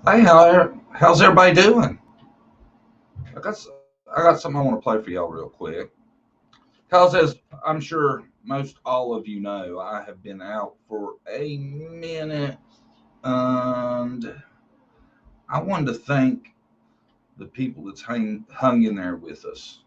Hey, how's everybody doing? I got something I want to play for y'all real quick. Cause as I'm sure most all of you know, I have been out for a minute, and I wanted to thank the people that's hung in there with us.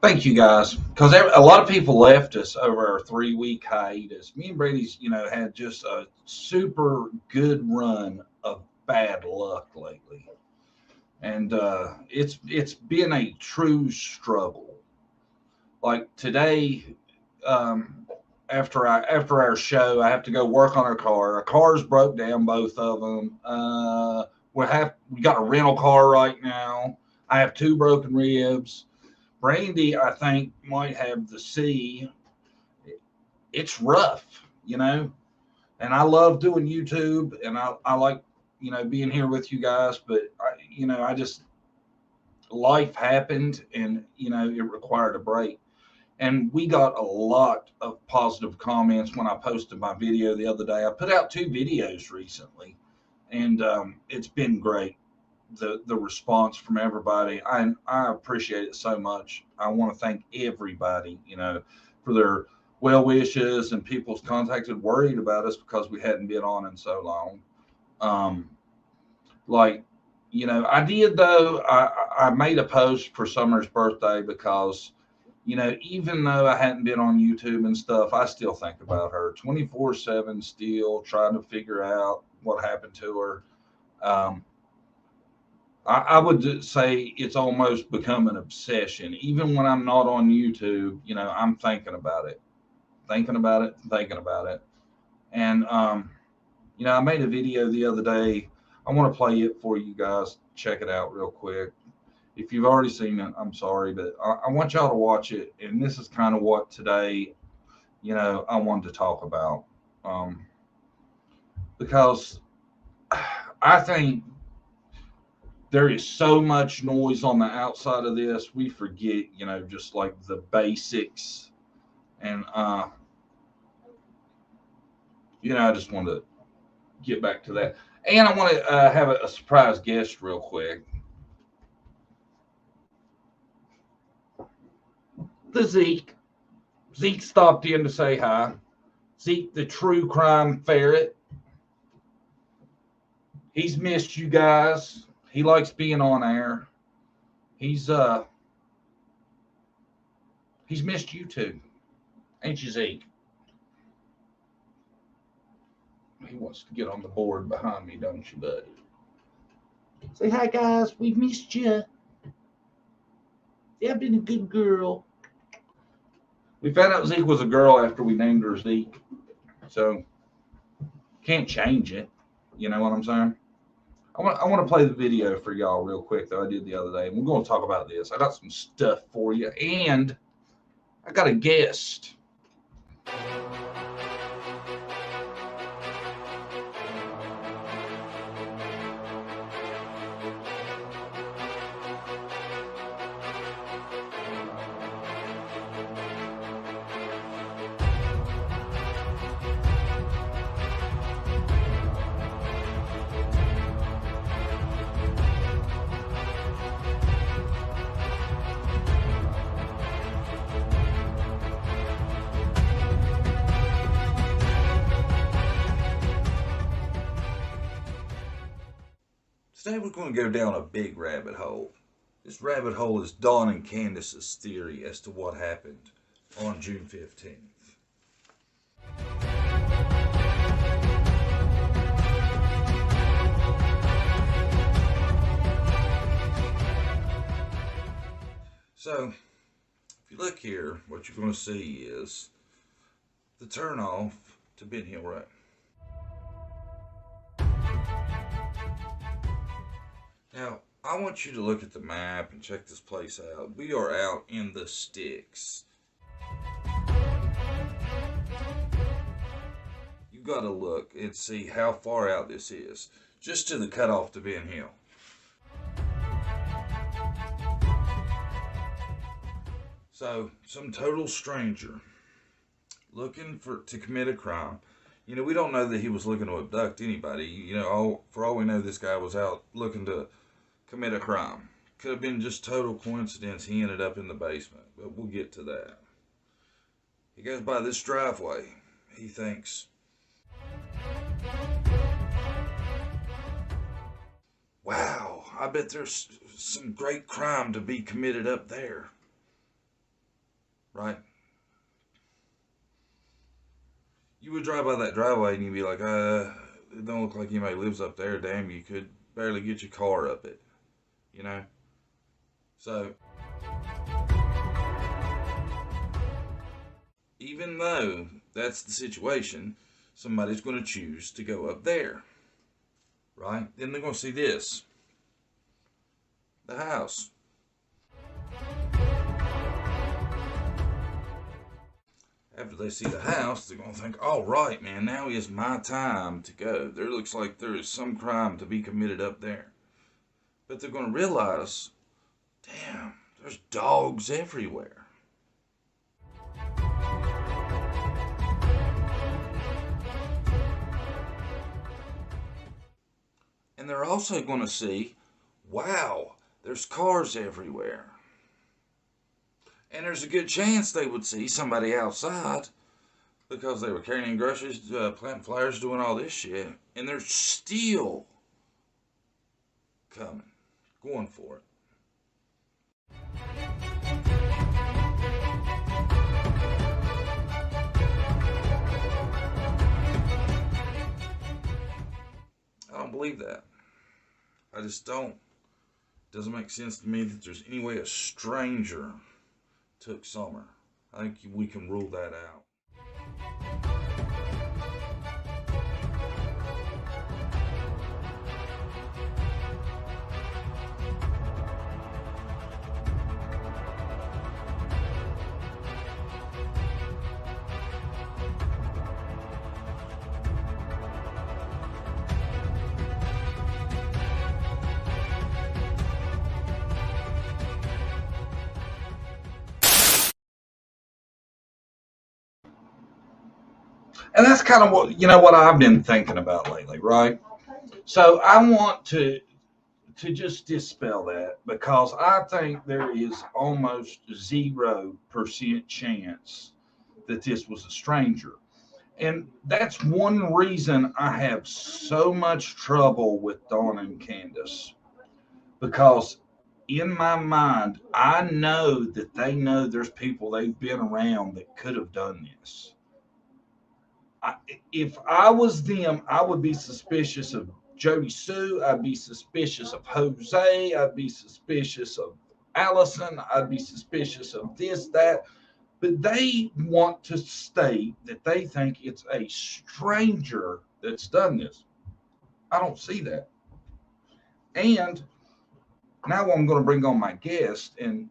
Thank you guys, because a lot of people left us over our 3 week hiatus. Me and Brady's, had just a super good run of bad luck lately, and it's been a true struggle. Like today, um, after our show, I have to go work on our car. Our cars broke down, both of them. We got a rental car right now. I have two broken ribs. Brandy, I think, might have the C. It's rough. And I love doing YouTube, and I like being here with you guys. But I just life happened, and it required a break. And we got a lot of positive comments when I posted my video the other day. I put out two videos recently, and it's been great. The response from everybody, I appreciate it so much. I want to thank everybody, for their well wishes, and people's contacted worried about us because we hadn't been on in so long. Um, like I did though. I made a post for Summer's birthday because even though I hadn't been on YouTube and stuff, I still think about her 24/7, still trying to figure out what happened to her. Um, I would say it's almost become an obsession. Even when I'm not on YouTube, I'm thinking about it, thinking about it, thinking about it. And, I made a video the other day. I want to play it for you guys. Check it out real quick. If you've already seen it, I'm sorry, but I want y'all to watch it. And this is kind of what today, I wanted to talk about. Um, because I think there is so much noise on the outside of this, we forget, just like the basics. And, I just wanted to get back to that. And I want to have a surprise guest real quick. The Zeke. Zeke stopped in to say hi. Zeke, the true crime ferret. He's missed you guys. He likes being on air. He's uh he's missed you too. Ain't you, Zeke? He wants to get on the board behind me, don't you, buddy? Say hi, guys. We've missed you. Yeah, I've been a good girl. We found out Zeke was a girl after we named her Zeke. So can't change it. You know what I'm saying? I want to play the video for y'all real quick that I did the other day, and we're going to talk about this. I got some stuff for you, and I got a guest. Today we're going to go down a big rabbit hole. This rabbit hole is Dawn and Candace's theory as to what happened on June 15th. So, if you look here, what you're going to see is the turnoff to Ben Hill Road. Now, I want you to look at the map and check this place out. We are out in the sticks. You got to look and see how far out this is, just to the cutoff to Ben Hill. So, some total stranger looking to commit a crime. You know, we don't know that he was looking to abduct anybody. You know, for all we know, this guy was out looking to commit a crime. Could have been just total coincidence he ended up in the basement, but we'll get to that. He goes by this driveway. He thinks, wow, I bet there's some great crime to be committed up there. Right? You would drive by that driveway and you'd be like, it don't look like anybody lives up there. Damn, you could barely get your car up it. You know? So, even though that's the situation, somebody's going to choose to go up there. Right? Then they're going to see this. The house. After they see the house, they're going to think, all right, man, now is my time to go. There looks like there is some crime to be committed up there. But they're going to realize, damn, there's dogs everywhere. And they're also going to see, wow, there's cars everywhere. And there's a good chance they would see somebody outside because they were carrying groceries, planting flowers, doing all this shit. And they're still coming, going for it. I don't believe that. I just don't. It doesn't make sense to me that there's any way a stranger took Summer. I think we can rule that out. And that's kind of what I've been thinking about lately, right? So I want to just dispel that because I think there is almost 0% chance that this was a stranger. And that's one reason I have so much trouble with Dawn and Candace. Because in my mind, I know that they know there's people they've been around that could have done this. If I was them, I would be suspicious of Jody Sue. I'd be suspicious of Jose. I'd be suspicious of Allison. I'd be suspicious of this, that. But they want to state that they think it's a stranger that's done this. I don't see that. And now I'm going to bring on my guest, and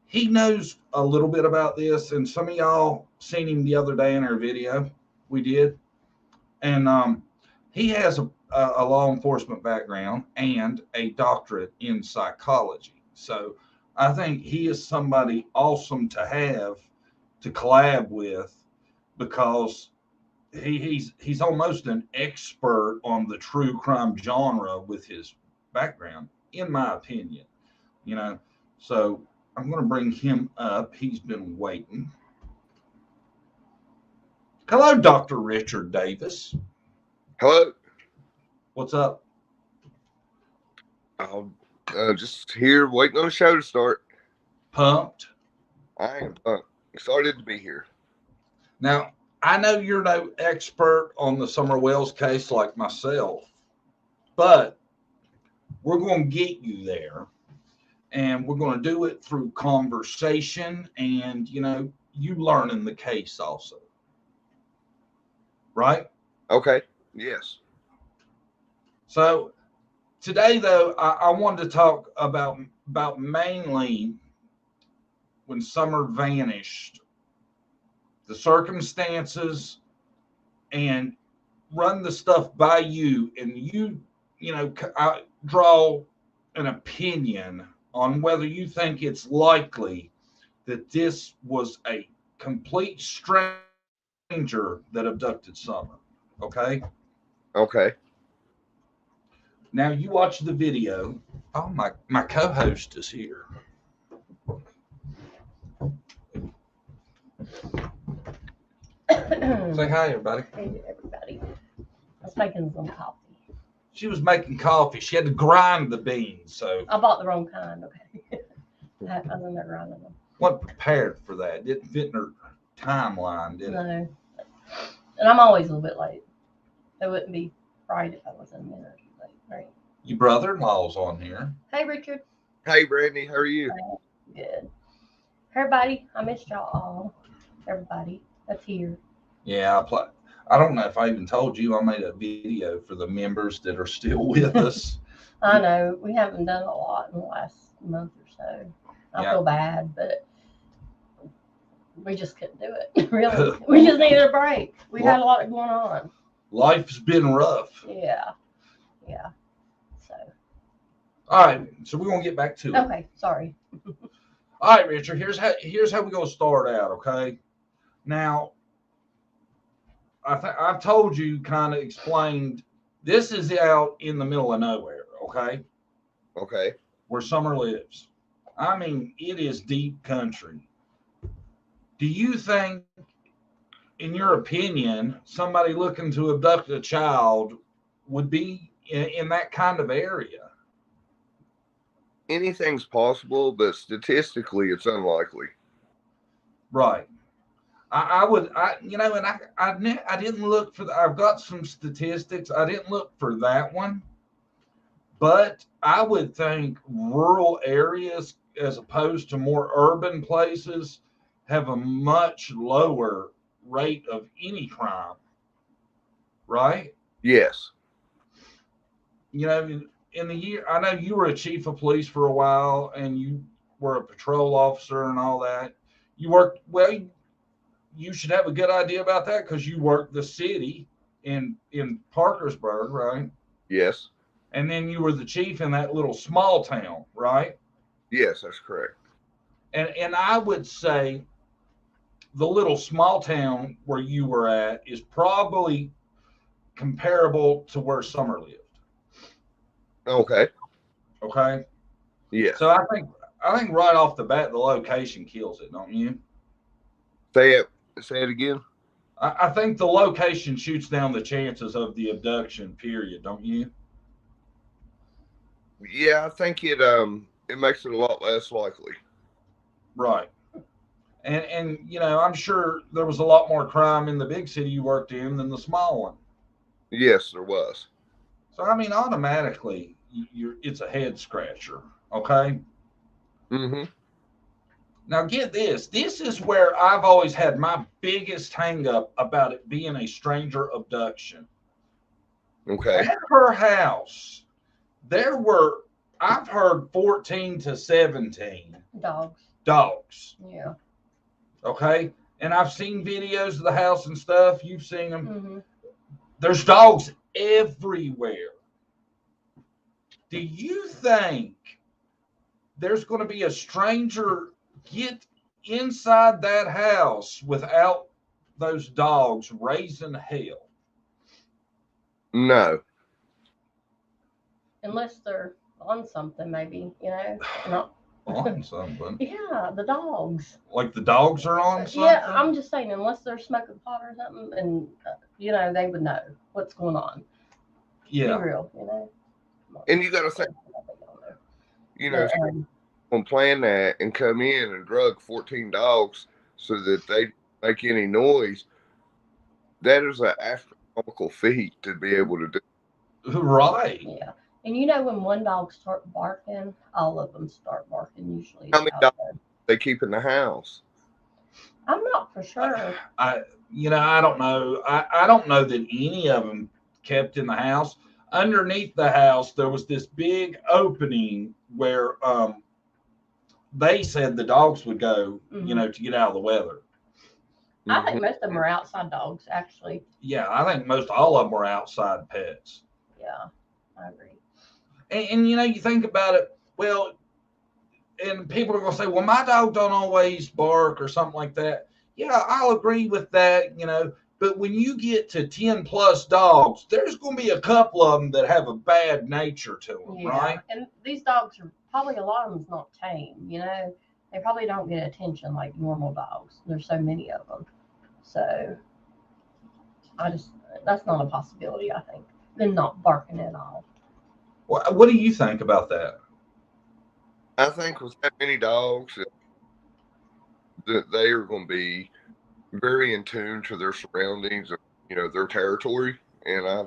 he knows a little bit about this. And some of y'all seen him the other day in our video we did. And he has a law enforcement background and a doctorate in psychology. So I think he is somebody awesome to have to collab with, because he's almost an expert on the true crime genre with his background, in my opinion. You know, so I'm going to bring him up. He's been waiting. Hello, Dr. Richard Davis. Hello. What's up? I'm just here waiting on the show to start. Pumped? I am excited to be here. Now, I know you're no expert on the Summer Wells case like myself, but we're going to get you there. And we're going to do it through conversation and, you learning the case also. Right? Okay. Yes. So today, though, I wanted to talk about mainly when Summer vanished, the circumstances, and run the stuff by you, and I draw an opinion on whether you think it's likely that this was a complete stranger that abducted Summer. Okay? Okay. Now you watch the video. Oh, my co-host is here. Say hi, everybody. Hey, everybody. I was making some coffee. She was making coffee. She had to grind the beans, so I bought the wrong kind. Okay. I was in there grinding them. wasn't prepared for that. Didn't fit in her timeline, did it? No. And I'm always a little bit late. It wouldn't be right if I was a minute late, right? Your brother-in-law's on here. Hey, Richard. Hey, Brandy. How are you? Good. Everybody, I missed y'all all. Everybody that's here. Yeah, I don't know if I even told you I made a video for the members that are still with us. I know we haven't done a lot in the last month or so. I feel bad, but we just couldn't do it. Really, we just needed a break. We had a lot going on. Life's been rough. Yeah. So. All right, so we're gonna get back to it. Okay, sorry. All right, Richard. Here's how we're gonna start out. Okay. Now, I've told you, kind of explained. This is out in the middle of nowhere. Okay. Okay. Where Summer lives. I mean, it is deep country. Do you think, in your opinion, somebody looking to abduct a child would be in that kind of area? Anything's possible, but statistically, it's unlikely. Right. I didn't look for I've got some statistics. I didn't look for that one, but I would think rural areas, as opposed to more urban places, have a much lower rate of any crime. Right? Yes. In the year, I know you were a chief of police for a while, and you were a patrol officer and all that. You worked, well, you should have a good idea about that because you worked the city in Parkersburg, right? Yes. And then you were the chief in that little small town, right? Yes, that's correct. And I would say the little small town where you were at is probably comparable to where Summer lived. Okay. Okay. Yes. So I think right off the bat, the location kills it, don't you? Say it again. I think the location shoots down the chances of the abduction, period, don't you? Yeah, I think it makes it a lot less likely. Right. And I'm sure there was a lot more crime in the big city you worked in than the small one. Yes, there was. So I mean, automatically, it's a head scratcher. Okay. Mm-hmm. Now get this. This is where I've always had my biggest hang up about it being a stranger abduction. Okay. At her house, I've heard 14 to 17 Dogs. Yeah. Okay. And I've seen videos of the house and stuff. You've seen them. Mm-hmm. There's dogs everywhere. Do you think there's going to be a stranger get inside that house without those dogs raising hell? No. Unless they're on something, maybe, not on something. Yeah, the dogs. Like the dogs are on something? Yeah, I'm just saying, unless they're smoking pot or something, and, they would know what's going on. Yeah. Be real, And you got to think, on plan that and come in and drug 14 dogs so that they make any noise. That is an astronomical feat to be able to do. Right. Yeah. And when one dog starts barking, all of them start barking usually. How many dogs they keep in the house? I'm not for sure. I don't know. I don't know that any of them kept in the house. Underneath the house, there was this big opening where they said the dogs would go, to get out of the weather. I think most of them are outside dogs, actually. Yeah, I think most all of them are outside pets. Yeah, I agree. And you think about it, well, and people are going to say, well, my dog don't always bark or something like that. Yeah, I'll agree with that, but when you get to 10 plus dogs, there's going to be a couple of them that have a bad nature to them, right? And these dogs are probably, a lot of them's not tame, they probably don't get attention like normal dogs. There's so many of them. So that's not a possibility, I think. Them not barking at all. What do you think about that? I think with that many dogs, that they are going to be very in tune to their surroundings, their territory, and I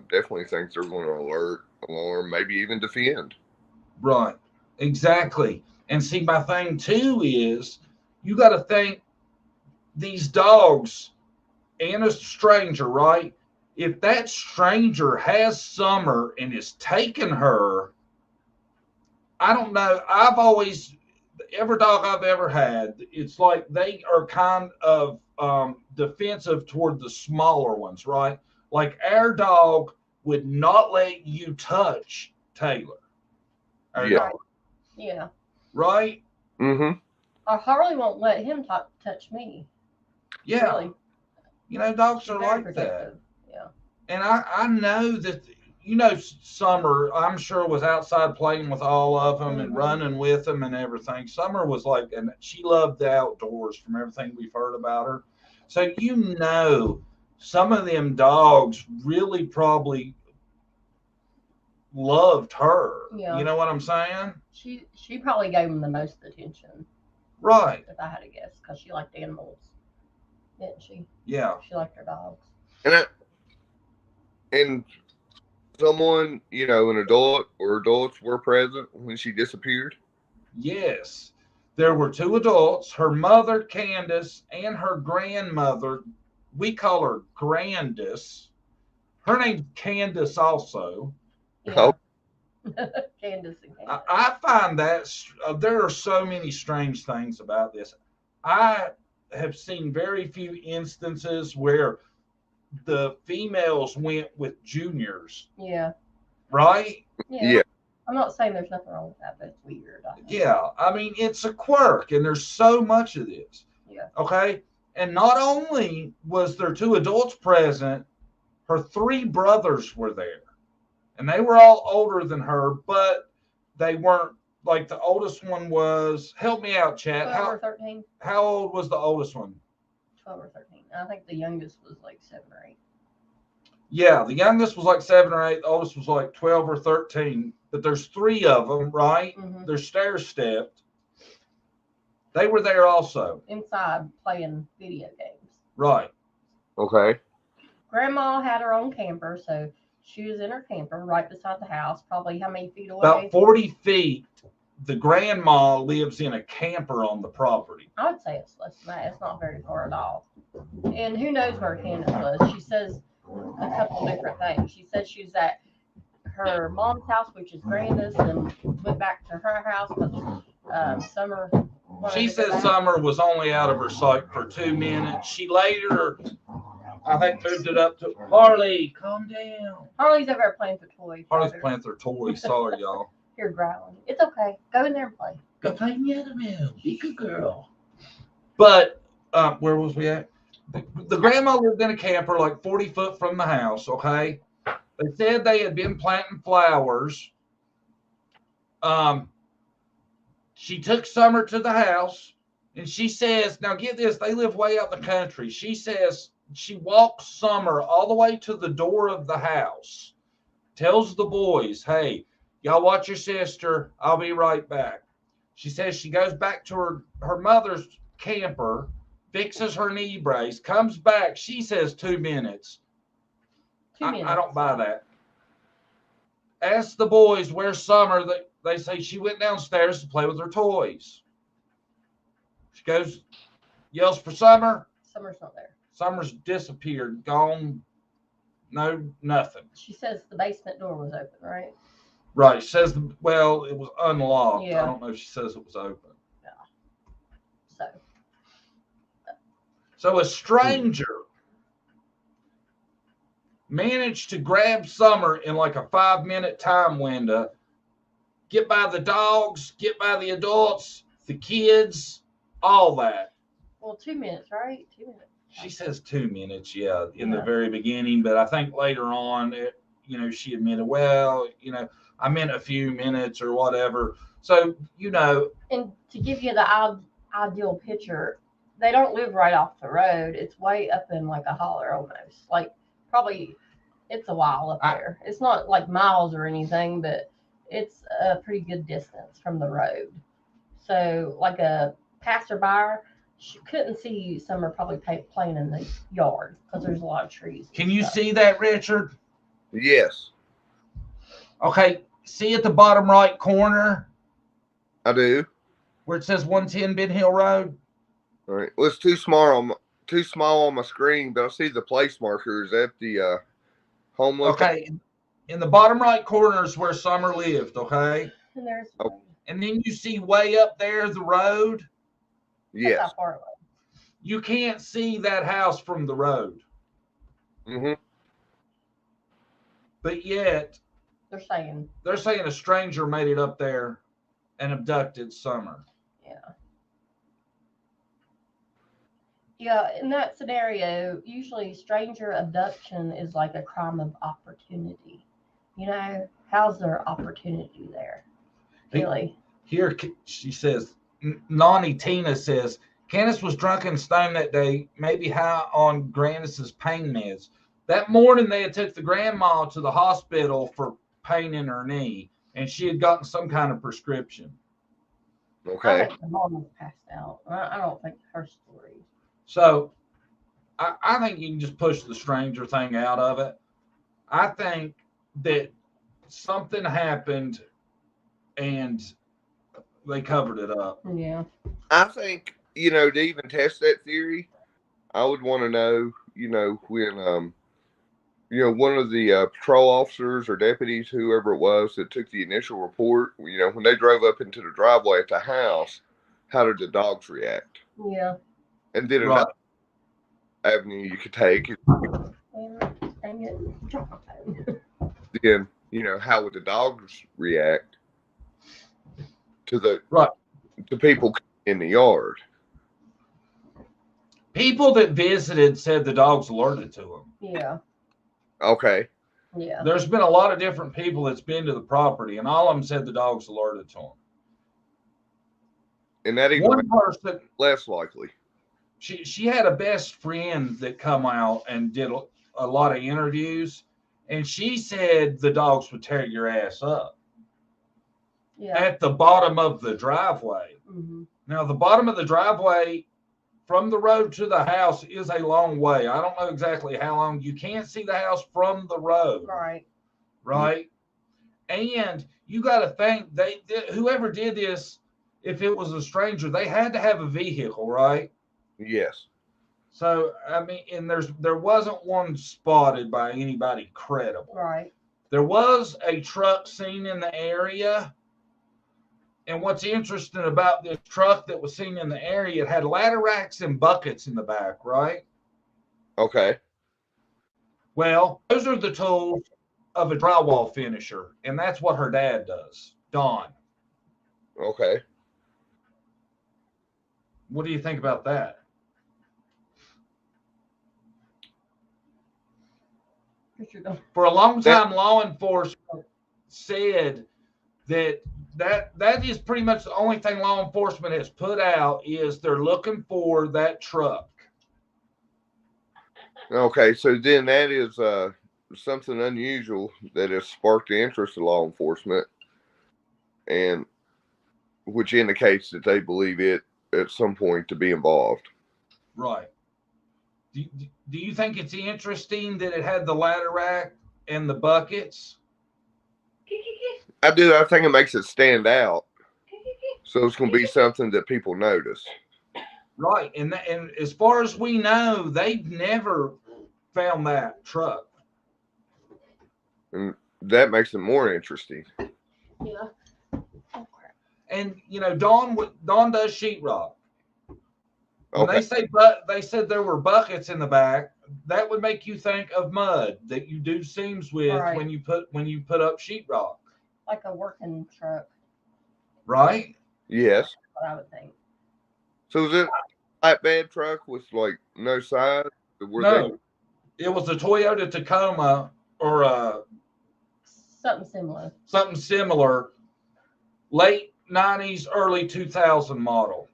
definitely think they're going to alert, alarm, maybe even defend. Right, exactly. And see, my thing too is you got to think these dogs and a stranger, right? If that stranger has Summer and is taking her, I don't know. Every dog I've ever had, it's like they are kind of defensive toward the smaller ones, right? Like our dog would not let you touch Taylor. Our dog. Yeah. Right? Mm-hmm. Harley won't let him touch me. Yeah. Really. Dogs are like protective. That. Yeah. And I know that, Summer, I'm sure, was outside playing with all of them and running with them and everything. Summer was like, and she loved the outdoors from everything we've heard about her. So, some of them dogs really probably loved her. Yeah. You know what I'm saying? She probably gave them the most attention. Right. If I had to guess, because she liked animals, didn't she? Yeah. She liked her dogs. And someone, an adult or adults were present when she disappeared? Yes. There were 2 adults, her mother, Candace, and her grandmother. We call her Grandis. Her name's Candace also. Yeah. Candace and Candace. I find that there are so many strange things about this. I have seen very few instances where the females went with juniors. Yeah. Right? Yeah. I'm not saying there's nothing wrong with that, but it's weird. Yeah. I mean, it's a quirk, and there's so much of this. Yeah. Okay? And not only was there 2 adults present, her 3 brothers were there. And they were all older than her, but they weren't, like the oldest one was, help me out, Chad. 12 or 13. How old was the oldest one? 12 or 13. I think the youngest was like 7 or 8. Yeah, the youngest was like 7 or 8. The oldest was like 12 or 13. But there's 3 of them, right? Mm-hmm. They're stair-stepped. They were there also. Inside playing video games. Right. Okay. Grandma had her own camper, so she was in her camper right beside the house, probably how many feet away? About 40 feet. The grandma lives in a camper on the property. I would say it's less than that. It's not very far at all. And who knows where Candace was? She says a couple different things. She said she was at her mom's house, which is Grandis, and went back to her house because Summer. She says Summer was only out of her sight for 2 minutes. She later, I think, moved it up to Harley. Calm down. Harley's over there playing with toys. Harley's playing with her toys. Sorry, y'all. You're growling. It's okay. Go in there and play. Go play in the other room. Be a good girl. But where was we at? The grandma lived in a camper like 40 foot from the house, okay? They said they had been planting flowers. She took Summer to the house, and she says, now get this, they live way out in the country. She says she walks Summer all the way to the door of the house, tells the boys, hey, y'all watch your sister. I'll be right back. She says she goes back to her mother's camper, fixes her knee brace, comes back. She says 2 minutes. 2 minutes. I don't buy that. Ask the boys where's Summer. They say she went downstairs to play with her toys. She goes, yells for Summer. Summer's not there. Summer's disappeared, gone. No, nothing. She says the basement door was open, right? Right. She says, well, it was unlocked. Yeah. I don't know if she says it was open. Yeah. So a stranger managed to grab Summer in like a 5-minute time window, get by the dogs, get by the adults, the kids, all that. Well, 2 minutes, right? 2 minutes. She says 2 minutes, yeah, in the very beginning, but I think later on, she admitted, well, I meant a few minutes or whatever. So, And to give you the ideal picture, they don't live right off the road. It's way up in like a holler almost. Like probably it's a while up there. It's not like miles or anything, but it's a pretty good distance from the road. So like a passerby, she couldn't see Summer probably playing in the yard because there's a lot of trees. Can you see that, Richard? Yes. Okay. See at the bottom right corner? I do. Where it says 110 Ben Hill Road? All right. Well, it's too small on my screen, but I see the place markers at the home location. Okay. In the bottom right corner is where Summer lived, okay? And there's And then you see way up there the road. Yes. How far away? You can't see that house from the road. Mm-hmm. But yet, They're saying a stranger made it up there and abducted Summer. yeah. Yeah, in that scenario, usually stranger abduction is like a crime of opportunity. How's their opportunity there? Really? Here, she says, Nani Tina says, Candace was drunk and stoned that day, maybe high on Grandis's pain meds. That morning, they had took the grandma to the hospital for pain in her knee, and she had gotten some kind of prescription. Okay. I think the mom was passed out. I don't think her story. So, I think you can just push the stranger thing out of it. I think that something happened, and they covered it up. Yeah. I think, to even test that theory, I would want to know, when, one of the patrol officers or deputies, whoever it was that took the initial report, when they drove up into the driveway at the house, how did the dogs react? Yeah. And then another avenue you could take is, Dang it. Drop my phone. then, how would the dogs react to to people in the yard? People that visited said the dogs alerted to them. Yeah. Okay. Yeah. There's been a lot of different people that's been to the property, and all of them said the dogs alerted to them. And that even one person less likely. She had a best friend that come out and did a lot of interviews, and she said the dogs would tear your ass up. Yeah. At the bottom of the driveway. Mm-hmm. Now, the bottom of the driveway from the road to the house is a long way. I don't know exactly how long. You can't see the house from the road. Right. Right? And you got to think, whoever did this, if it was a stranger, they had to have a vehicle, right? Yes. So, I mean, and there wasn't one spotted by anybody credible. Right. There was a truck seen in the area. And what's interesting about this truck that was seen in the area, it had ladder racks and buckets in the back, right? Okay. Well, those are the tools of a drywall finisher, and that's what her dad does, Don. Okay. What do you think about that? For a long time, law enforcement said that is pretty much the only thing law enforcement has put out is they're looking for that truck. Okay, so then that is something unusual that has sparked the interest of law enforcement, and which indicates that they believe it at some point to be involved. Right. Do you think it's interesting that it had the ladder rack and the buckets? I do. I think it makes it stand out. So it's going to be something that people notice. Right. And as far as we know, they've never found that truck. And that makes it more interesting. Yeah. And, you know, Dawn does sheetrock. When Okay. they said there were buckets in the back, that would make you think of mud that you do seams with Right. when you put up sheetrock. Like a working truck. Right? Yes. That's what I would think. So is it a flatbed truck with like no sides? No, it was a Toyota Tacoma or something similar, late 90s, early 2000 model.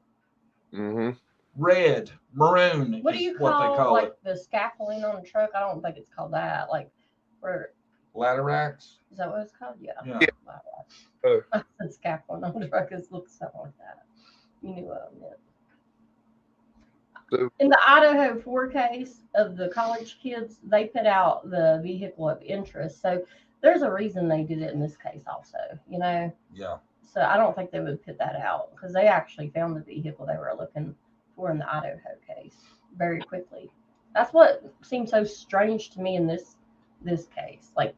Mm-hmm. Red, maroon. What do you call like it? The scaffolding on a truck? I don't think it's called that. Like where ladder racks. Is that what it's called? Yeah. Yeah. I said scaffolding on a truck. It looks something like that. You knew what I meant. So, in the Idaho 4 case of the college kids, they put out the vehicle of interest. So there's a reason they did it in this case also, you know? Yeah. So I don't think they would put that out because they actually found the vehicle they were looking for in the Idaho case very quickly. That's what seems so strange to me in this case. Like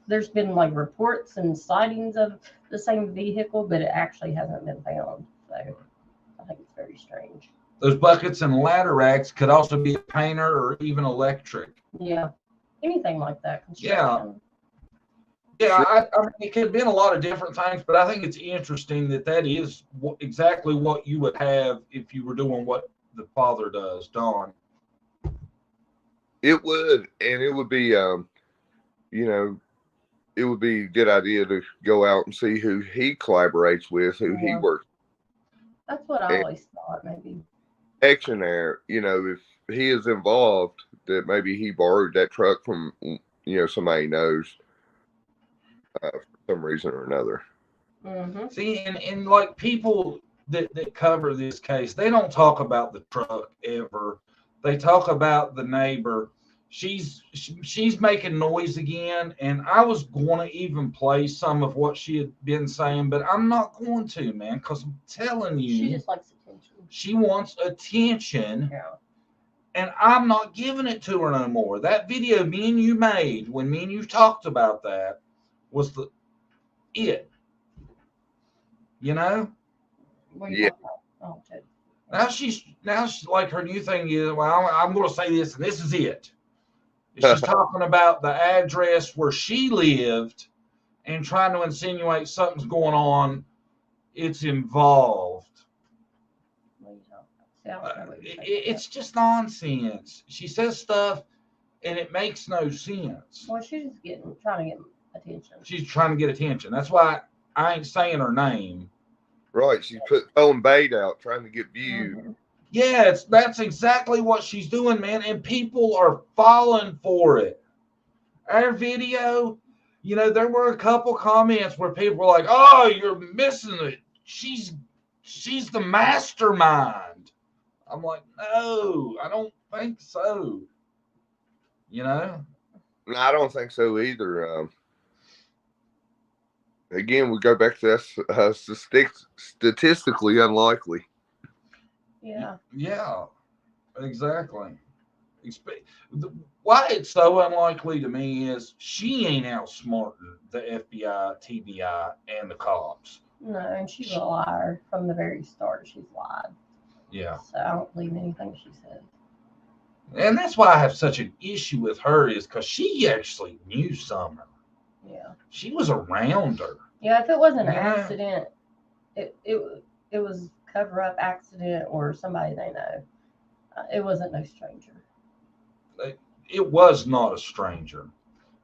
there's been like reports and sightings of the same vehicle, but it actually hasn't been found. So I think it's very strange. Those buckets and ladder racks could also be a painter or even electric. Yeah. Anything like that. Yeah. Yeah, I mean, it could have been a lot of different things, but I think it's interesting that is exactly what you would have if you were doing what the father does, Don. It would, and it would be, you know, it would be a good idea to go out and see who he collaborates with, who he works. That's what I always thought, maybe. Action there, you know, if he is involved, that maybe he borrowed that truck from, you know, somebody he knows for some reason or another. Mm-hmm. See, and like people that cover this case, they don't talk about the truck ever. They talk about the neighbor. She's making noise again, and I was going to even play some of what she had been saying, but I'm not going to, man, because I'm telling you, she just likes attention. She wants attention, yeah. And I'm not giving it to her no more. That video me and you made when me and you talked about that was it. You know? Yeah. Oh, okay. Now she's like her new thing is, well, I'm going to say this, and this is it. She's talking about the address where she lived and trying to insinuate something's going on. It's involved. It's just nonsense. She says stuff, and it makes no sense. Well, she's trying to get attention. She's trying to get attention. That's why I ain't saying her name. Right. She's throwing bait out, trying to get views. Mm-hmm. Yeah, that's exactly what she's doing, man. And people are falling for it. Our video, you know, there were a couple comments where people were like, "Oh, you're missing it. She's the mastermind." I'm like, no, I don't think so. You know? No, I don't think so either. Again, we go back to that statistically unlikely. Yeah. Yeah, exactly. Why it's so unlikely to me is she ain't outsmarting the FBI, TBI, and the cops. No, and she's a liar from the very start. She's lied. Yeah. So I don't believe anything she says. And that's why I have such an issue with her is because she actually knew Summer. Yeah. She was around her. Yeah, if it was an accident, it was cover-up accident or somebody they know. It wasn't no stranger. It was not a stranger.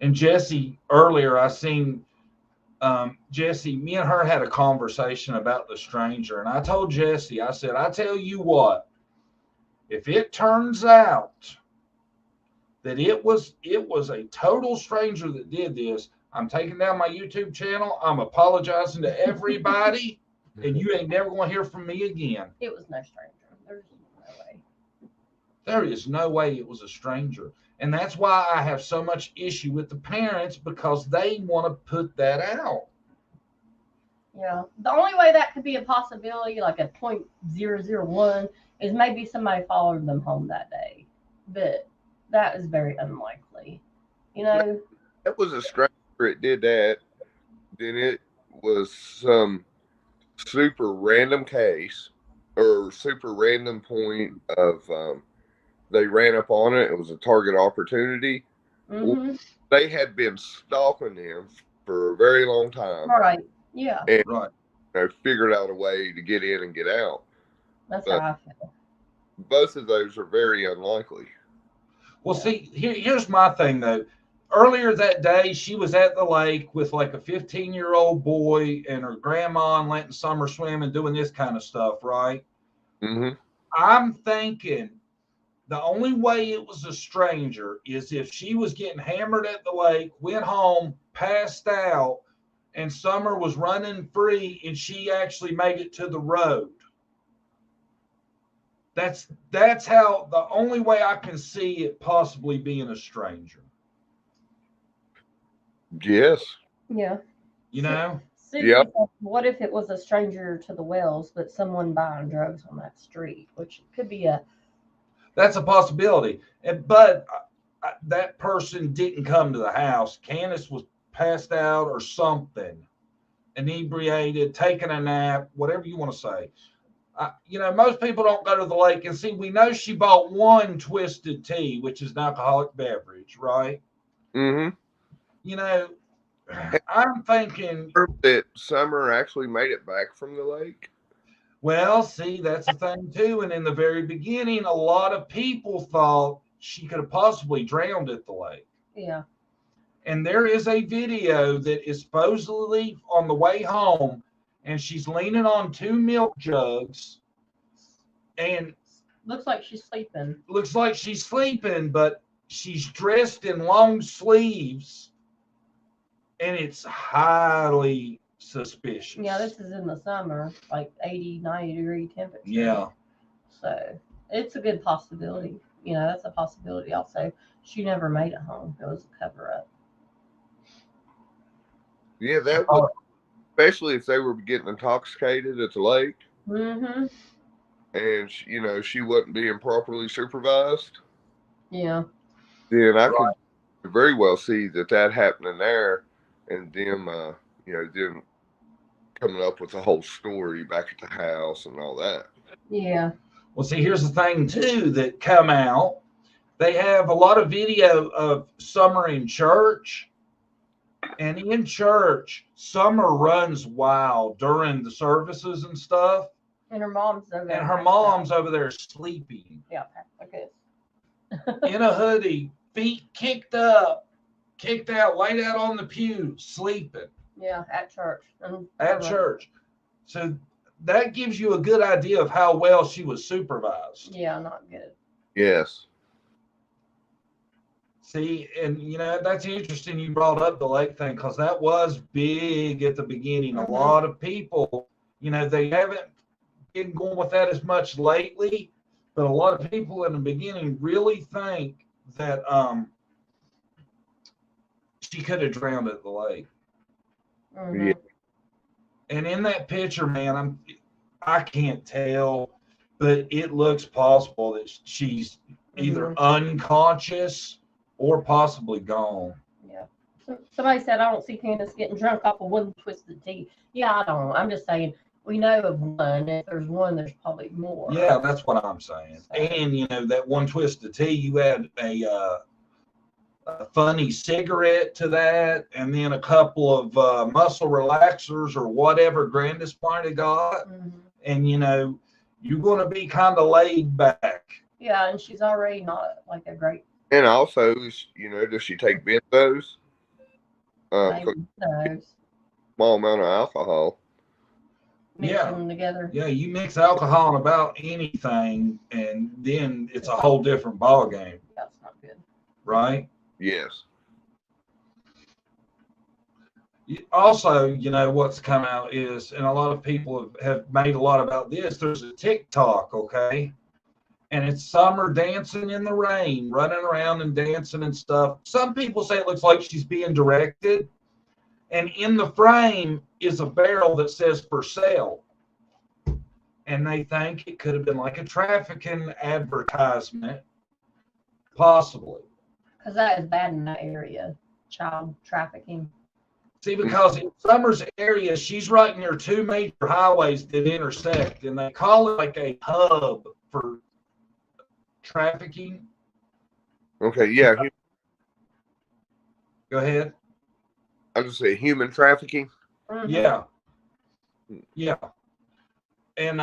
And Jesse, earlier I seen Jesse, me and her had a conversation about the stranger. And I told Jesse, I said, I tell you what, if it turns out that it was a total stranger that did this, I'm taking down my YouTube channel. I'm apologizing to everybody, and you ain't never going to hear from me again. It was no stranger. There's no way. There is no way it was a stranger. And that's why I have so much issue with the parents, because they want to put that out. Yeah. The only way that could be a possibility, like a 0.001, is maybe somebody followed them home that day. But that is very unlikely. You know? It was a stranger that did that. Then it was some super random case or super random point of they ran up on it. It was a target opportunity. Mm-hmm. They had been stalking them for a very long time. All right. Yeah. And Right. Figured out a way to get in and get out. That's how I feel. Both of those are very unlikely. Well, see, here's my thing, though. Earlier that day, she was at the lake with like a 15-year-old boy and her grandma and letting Summer swim and doing this kind of stuff, right? Mm-hmm. I'm thinking the only way it was a stranger is if she was getting hammered at the lake, went home, passed out, and Summer was running free and she actually made it to the road. That's how the only way I can see it possibly being a stranger. Yes. Yeah. You know? Yeah. What if it was a stranger to the wells, but someone buying drugs on that street, which could be a. That's a possibility. But that person didn't come to the house. Candace was passed out or something, inebriated, taking a nap, whatever you want to say. Most people don't go to the lake and see. We know she bought one Twisted Tea, which is an alcoholic beverage, right? Mm-hmm. I'm thinking that Summer actually made it back from the lake. Well, see, that's the thing too. And in the very beginning, a lot of people thought she could have possibly drowned at the lake. Yeah. And there is a video that is supposedly on the way home, and she's leaning on two milk jugs, and looks like she's sleeping. But she's dressed in long sleeves, and it's highly suspicious. Yeah, this is in the summer, like 80, 90 degree temperature. Yeah. So it's a good possibility. That's a possibility also. She never made it home. It was a cover up. Yeah, that would, especially if they were getting intoxicated at the lake. Mm-hmm. And, she wasn't being properly supervised. Yeah. Then I could very well see that happening there, and them, them coming up with the whole story back at the house and all that. Yeah. Well, see, here's the thing, too, that come out. They have a lot of video of Summer in church. And in church, Summer runs wild during the services and stuff. And her mom's over there. And her mom's over there sleeping. Yeah, okay. In a hoodie, feet kicked up, kicked out, laid out on the pew, sleeping. Yeah, at church. At church. So that gives you a good idea of how well she was supervised. Yeah, not good. Yes. See, and that's interesting you brought up the lake thing, because that was big at the beginning. Mm-hmm. A lot of people, they haven't been going with that as much lately, but a lot of people in the beginning really think that she could have drowned at the lake. Mm-hmm. Yeah. And in that picture, man, I can't tell, but it looks possible that she's either unconscious or possibly gone. Yeah. Somebody said, I don't see Candace getting drunk off of one twisted tea. Yeah, I don't. I'm just saying, we know of one. If there's one, there's probably more. Yeah, that's what I'm saying. So. And, you know, that one twisted tea, you add a funny cigarette to that, and then a couple of muscle relaxers or whatever Grandis might have got. And, you know, you're going to be kind of laid back. Yeah, and she's already not like a great. And also, you know, does she take benzos? Small amount of alcohol. Mix them together. Yeah, you mix alcohol in about anything, and then it's a whole different ball game. That's not good. Right? Yes. Also, you know, what's come out is, and a lot of people have made a lot about this, there's a TikTok, okay? And it's Summer dancing in the rain, running around and dancing and stuff. Some people say it looks like she's being directed. And in the frame is a barrel that says for sale. And they think it could have been like a trafficking advertisement, possibly. Because that is bad in that area, child trafficking. See, because in Summer's area, she's right near two major highways that intersect, and they call it like a hub for trafficking. Okay, yeah. Go ahead. I just say human trafficking. Yeah. Yeah. And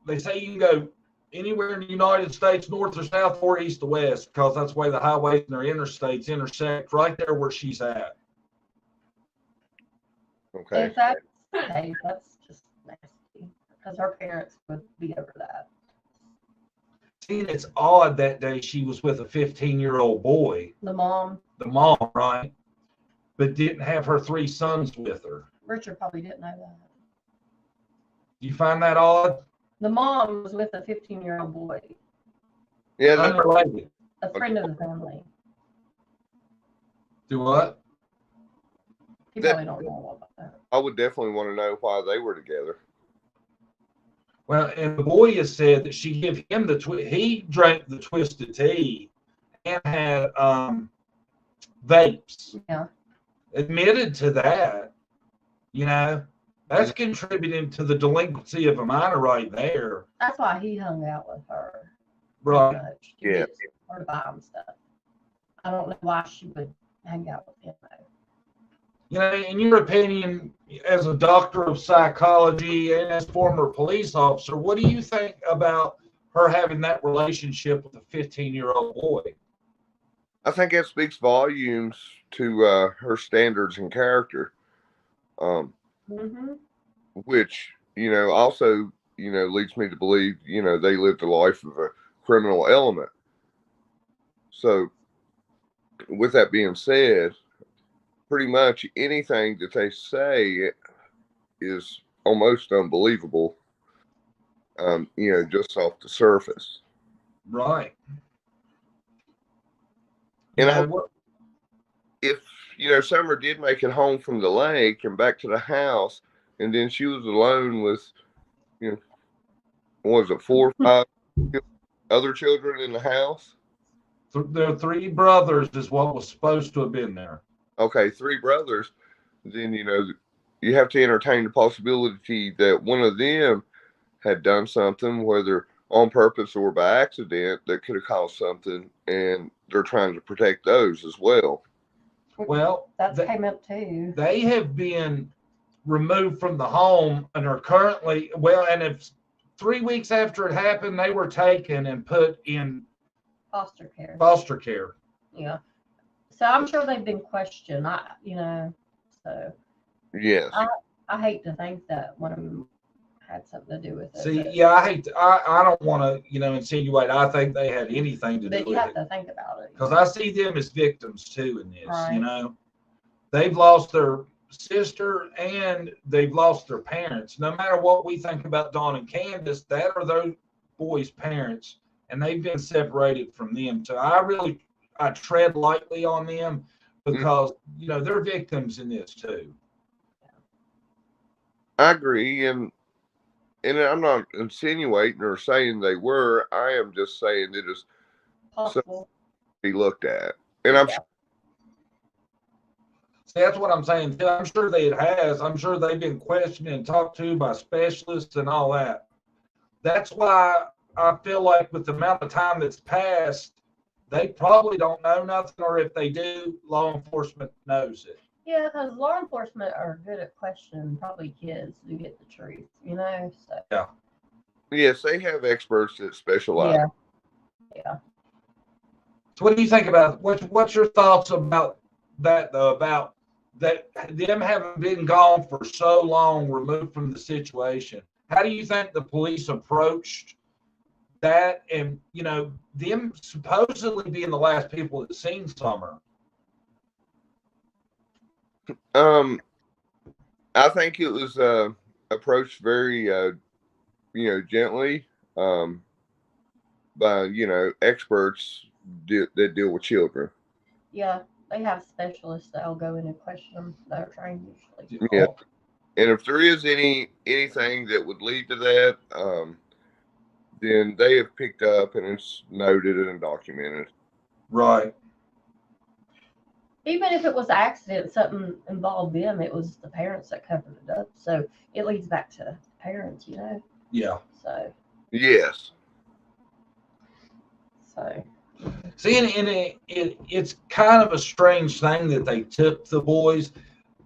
they say you can go anywhere in the United States, north or south or east or west, because that's the way the highways and their interstates intersect right there where she's at. Okay. If that's the case, that's just nasty, because her parents would be over that. See, it's odd that day she was with a 15-year-old boy. The mom, right? But didn't have her 3 sons with her. Richard probably didn't know that. Do you find that odd? The mom was with a 15-year-old boy. Yeah, unrelated. A friend of the family. Do what? You probably don't know about that. I would definitely want to know why they were together. Well, and the boy has said that she gave him he drank the twisted tea and had vapes. Yeah. Admitted to that, you know, that's contributing to the delinquency of a minor right there. That's why he hung out with her. Right. Yeah. Or to buy him stuff. I don't know why she would hang out with him though. You know, in your opinion, as a doctor of psychology and as former police officer, what do you think about her having that relationship with a 15-year-old boy? I think that speaks volumes to her standards and character, which, you know, also, you know, leads me to believe, you know, they lived a life of a criminal element. So with that being said, pretty much anything that they say is almost unbelievable, you know, just off the surface. Right. And if, you know, Summer did make it home from the lake and back to the house, and then she was alone with, you know, what was it, 4 or 5 other children in the house? There are 3 brothers is what was supposed to have been there. Okay, 3 brothers. Then, you know, you have to entertain the possibility that one of them had done something, whether on purpose or by accident, that could have caused something, and they're trying to protect those as well. Well, that came up too. They have been removed from the home and are currently, and if 3 weeks after it happened, they were taken and put in foster care. Foster care. Yeah. So I'm sure they've been questioned. You know, so. Yes. I hate to think that one of them had something to do with it. See, yeah, I don't want to, you know, insinuate I think they had anything to do with it. But you have to think about it. Because I see them as victims too in this, right. You know. They've lost their sister and they've lost their parents. No matter what we think about Dawn and Candace, that are those boys' parents, and they've been separated from them. So I tread lightly on them because, you know, they're victims in this too. I agree, and I'm not insinuating or saying they were. I am just saying it is Possible. Be looked at, and I'm Yeah. See, that's what I'm saying. I'm sure that it has. I'm sure they've been questioned and talked to by specialists and all that. That's why I feel like with the amount of time that's passed, they probably don't know nothing, or if they do, law enforcement knows it. Yeah, because law enforcement are good at questioning probably kids to get the truth, you know? So. Yeah. Yes, they have experts that specialize. Yeah. Yeah. So what do you think about what's your thoughts about that though, about that them having been gone for so long, removed from the situation? How do you think the police approached that, and them supposedly being the last people that seen Summer? I think it was approached very gently by experts that deal with children. Yeah, they have specialists that'll go in and question them that are trained usually. Yeah, and if there is anything that would lead to that, then they have picked up and it's noted and documented. Right. Even if it was an accident, something involved them, it was the parents that covered it up. So it leads back to parents, you know? Yeah. So. Yes. So. See, and it's kind of a strange thing that they took the boys.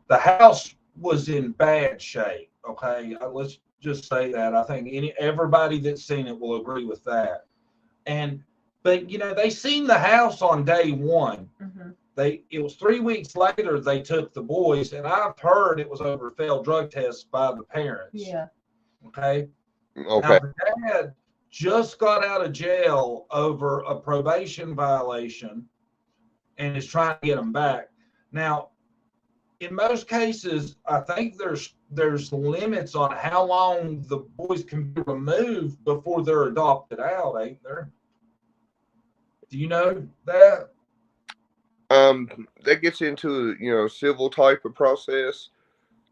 The house was in bad shape. Okay, let's just say that. I think everybody that's seen it will agree with that. But they seen the house on day one. Mm-hmm. It was 3 weeks later they took the boys, and I've heard it was over failed drug tests by the parents. Yeah. Okay. Okay. Now the dad just got out of jail over a probation violation and is trying to get them back. Now, in most cases, I think there's limits on how long the boys can be removed before they're adopted out, ain't there? Do you know that? That gets into civil type of process.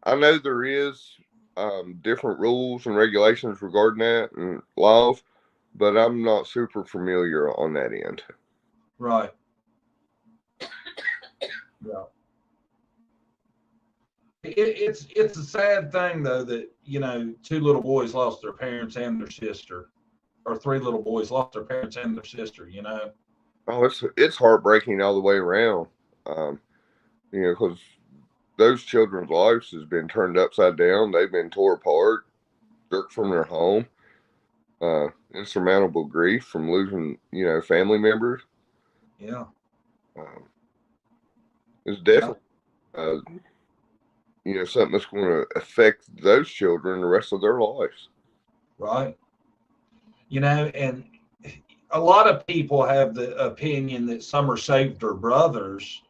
I know there is different rules and regulations regarding that and laws, but I'm not super familiar on that end. Right. Yeah. It's a sad thing though that 2 little boys lost their parents and their sister, or 3 little boys lost their parents and their sister. Oh, it's heartbreaking all the way around. Because those children's lives has been turned upside down. They've been tore apart, jerked from their home. Insurmountable grief from losing, family members. Yeah. It's definitely, something that's going to affect those children the rest of their lives. Right. And a lot of people have the opinion that Summer saved her brothers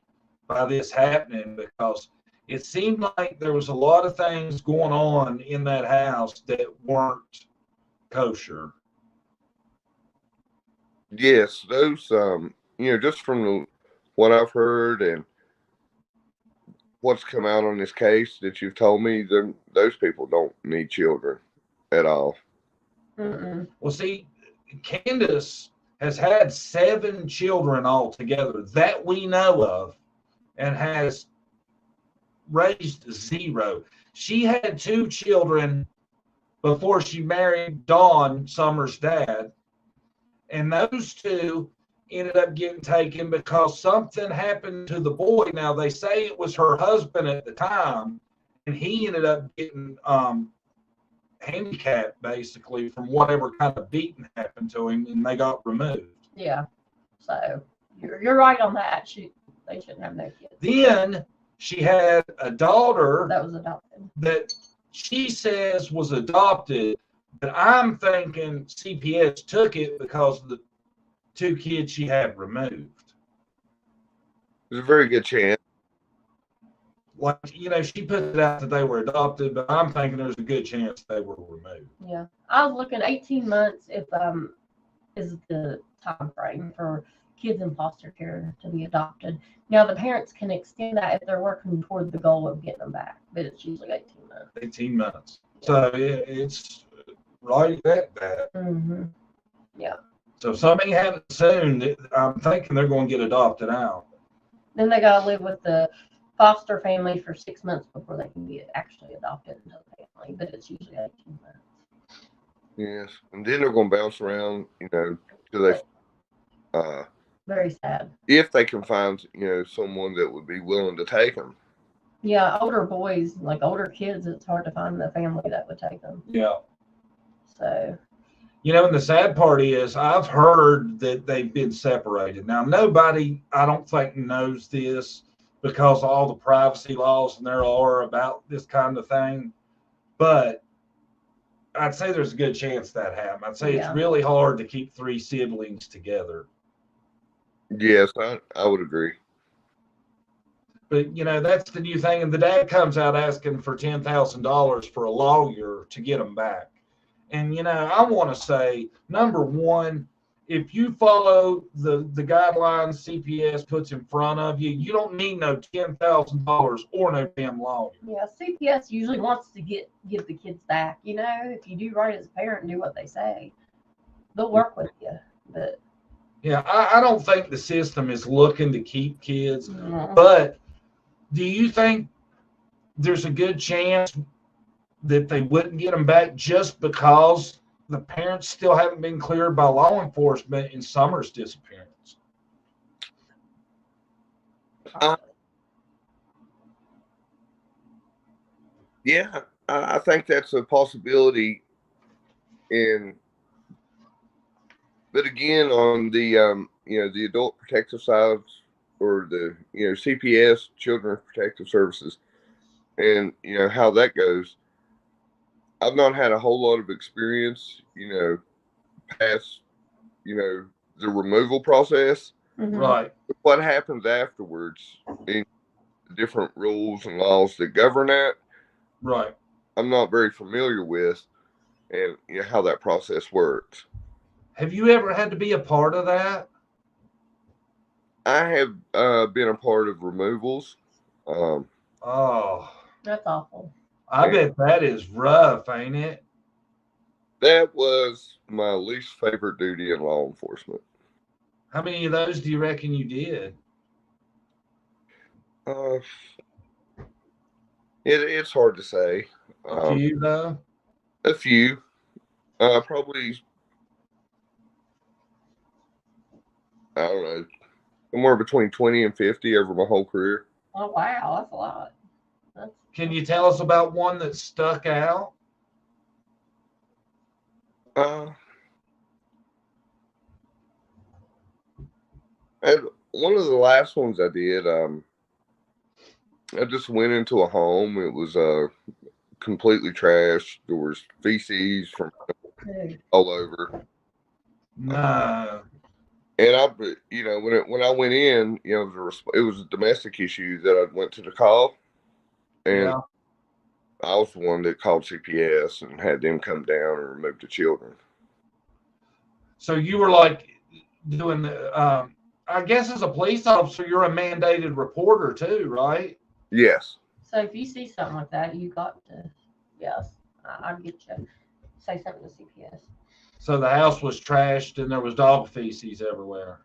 by this happening, because it seemed like there was a lot of things going on in that house that weren't kosher. Yes, those, just from what I've heard and what's come out on this case that you've told me, those people don't need children at all. Mm-mm. Well, see, Candace has had 7 children altogether that we know of, and has raised 0. She had 2 children before she married Don, Summer's dad, and those 2 ended up getting taken because something happened to the boy. Now, they say it was her husband at the time, and he ended up getting handicapped basically from whatever kind of beating happened to him, and they got removed. Yeah. So you're right on that. They shouldn't have no kids. Then she had a daughter that was adopted, that she says was adopted, but I'm thinking CPS took it because of the 2 kids she had removed. There's a very good chance. Like, she put it out that they were adopted, but I'm thinking there's a good chance they were removed. Yeah. I was looking 18 months is the time frame for kids in foster care to be adopted. Now, the parents can extend that if they're working toward the goal of getting them back, but it's usually 18 months. 18 months. So it's right at that. Mm-hmm. Yeah. So if something happens soon, I'm thinking they're going to get adopted out. Then they got to live with the foster family for 6 months before they can get actually adopted into the family, but it's usually 18 months. Yes, and then they're going to bounce around, till they, very sad. If they can find, someone that would be willing to take them. Yeah, older boys, like older kids, it's hard to find the family that would take them. Yeah. So. And the sad part is I've heard that they've been separated. Now, nobody, I don't think, knows this because of all the privacy laws and there are about this kind of thing. But I'd say there's a good chance that happened. I'd say it's really hard to keep 3 siblings together. Yes, I would agree. But, that's the new thing. And the dad comes out asking for $10,000 for a lawyer to get them back. And, I want to say, number one, if you follow the guidelines CPS puts in front of you, you don't need no $10,000 or no damn lawyer. Yeah, CPS usually wants to give the kids back. If you do right as a parent and do what they say, they'll work with you. But yeah, I don't think the system is looking to keep kids. But do you think there's a good chance that they wouldn't get them back just because the parents still haven't been cleared by law enforcement in Summer's disappearance? Yeah, I think that's a possibility. But again, on the the adult protective side, or the CPS, Children's Protective Services, and how that goes, I've not had a whole lot of experience, past, the removal process. Right. But what happens afterwards, in the different rules and laws that govern that, right, I'm not very familiar with, and how that process works. Have you ever had to be a part of that? I have been a part of removals. Oh, that's awful. I bet that is rough, ain't it? That was my least favorite duty in law enforcement. How many of those do you reckon you did? It's hard to say. A few, though? A few. Probably, I don't know, somewhere between 20 and 50 over my whole career. Oh, wow. That's a lot. Can you tell us about one that stuck out? And one of the last ones I did, I just went into a home. It was completely trashed. There was feces from all over. No. And when I went in, it was a domestic issue that I went to the call, and I was the one that called CPS and had them come down and remove the children. So you were like doing the, I guess as a police officer, you're a mandated reporter too, right? Yes. So if you see something like that, you got to, yes, I'll get you. Say something to CPS. So the house was trashed and there was dog feces everywhere.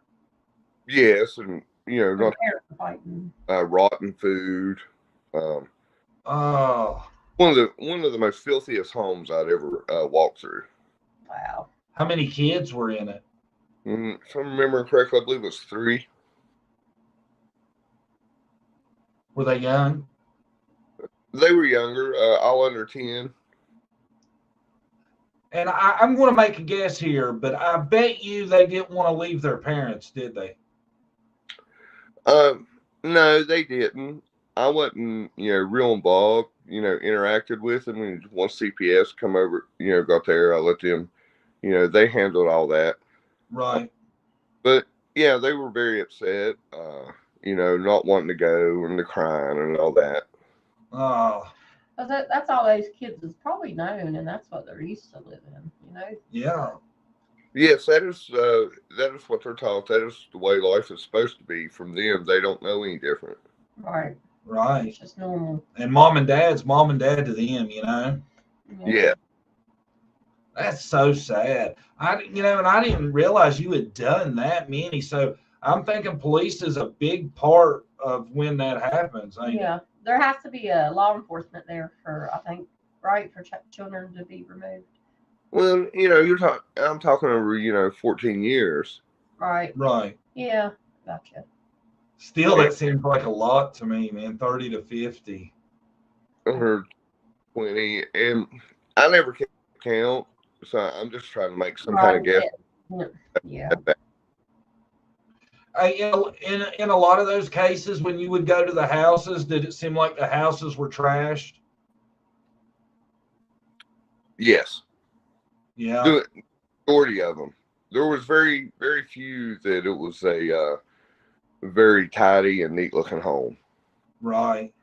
Yes, and not rotten food. Oh. One of the most filthiest homes I'd ever walked through. Wow. How many kids were in it? If I remember correctly, I believe it was 3. Were they young? They were younger, all under 10. And I'm going to make a guess here, but I bet you they didn't want to leave their parents, did they? No, they didn't. I wasn't, real involved, interacted with them. And once CPS come over, got there, I let them, they handled all that. Right. But yeah, they were very upset, not wanting to go and the crying and all that. Oh. That's all those kids is probably known, and that's what they're used to living, Yeah. Yes, that is what they're taught. That is the way life is supposed to be. From them, they don't know any different. Right. Right. It's just normal. And mom and dad's mom and dad to them, Yeah. That's so sad. And I didn't realize you had done that many. So I'm thinking police is a big part of when that happens. Yeah, there has to be a law enforcement there for, I think, right, for children to be removed. Well, I'm talking over, 14 years. Right. Right. Yeah, gotcha. Still, that seems like a lot to me, man. 30 to 50. Or 20, and I never can count, so I'm just trying to make some kind of guess. Yeah. In a lot of those cases, when you would go to the houses, did it seem like the houses were trashed? Yes. Yeah. The majority of them. There was very, very few that it was a very tidy and neat looking home. Right.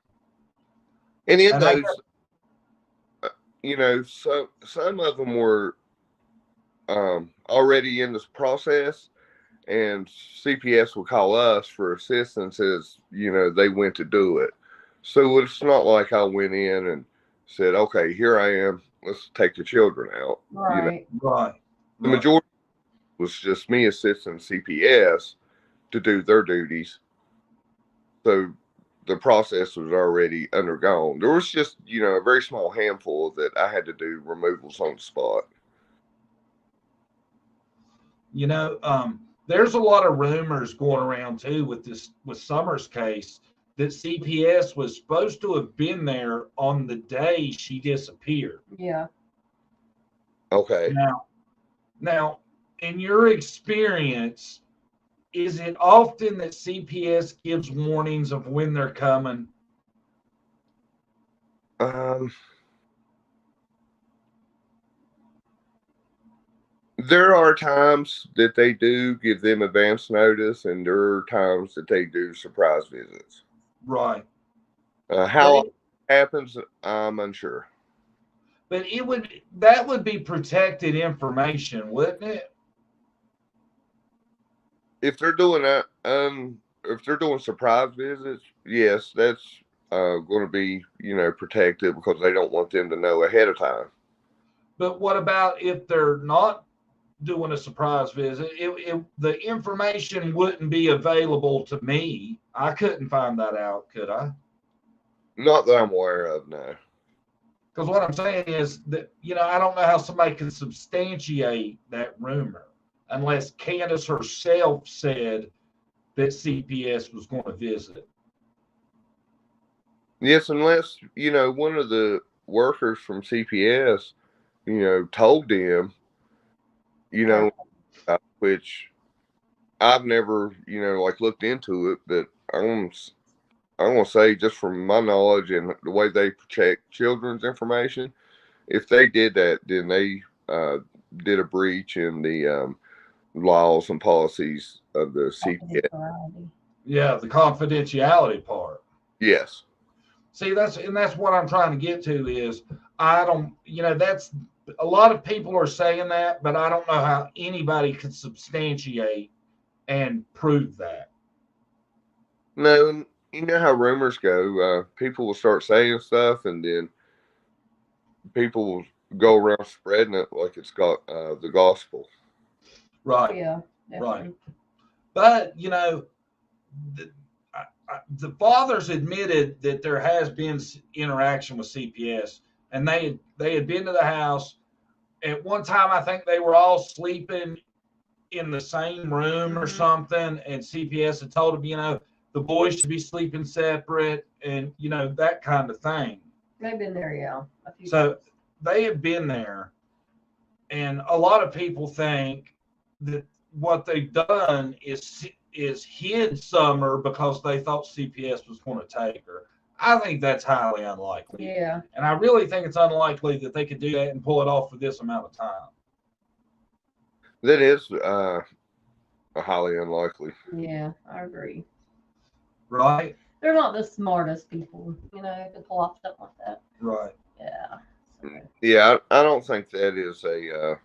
And in those, so some of them were already in this process, and CPS would call us for assistance as, they went to do it. So it's not like I went in and said, okay, here I am, let's take the children out. Right. Right. The majority was just me assisting CPS to do their duties. So the process was already undergone. There was just, a very small handful that I had to do removals on the spot. There's a lot of rumors going around too with Summer's case that CPS was supposed to have been there on the day she disappeared. Yeah. Okay. Now, in your experience, is it often that CPS gives warnings of when they're coming? There are times that they do give them advance notice, and there are times that they do surprise visits. Right. How it happens, I'm unsure. But that would be protected information, wouldn't it? If they're doing that, if they're doing surprise visits, yes, that's going to be, protected because they don't want them to know ahead of time. But what about if they're not doing a surprise visit? The information wouldn't be available to me. I couldn't find that out, could I? Not that I'm aware of, no. Because what I'm saying is that, I don't know how somebody can substantiate that rumor unless Candace herself said that CPS was going to visit. Yes, unless, one of the workers from CPS, told them, which I've never, looked into it, but I'm going to say, just from my knowledge and the way they protect children's information, if they did that, then they did a breach in the laws and policies of the CPS. Yeah, the confidentiality part. Yes. See, that's what I'm trying to get to is I don't, that's a lot of people are saying that, but I don't know how anybody could substantiate and prove that. No, you know how rumors go. People will start saying stuff, and then people will go around spreading it like it's got the gospel. Right. Yeah. Definitely. Right. But the fathers admitted that there has been interaction with CPS, and they had been to the house. At one time, I think they were all sleeping in the same room or something, and CPS had told them, the boys should be sleeping separate, and that kind of thing. They've been there, yeah. So they have been there, and a lot of people think that what they've done is hid Summer because they thought CPS was going to take her. I think that's highly unlikely. Yeah. And I really think it's unlikely that they could do that and pull it off for this amount of time. That is highly unlikely. Yeah, I agree. Right? They're not the smartest people, to pull off stuff like that. Right. Yeah. So. Yeah, I don't think that is a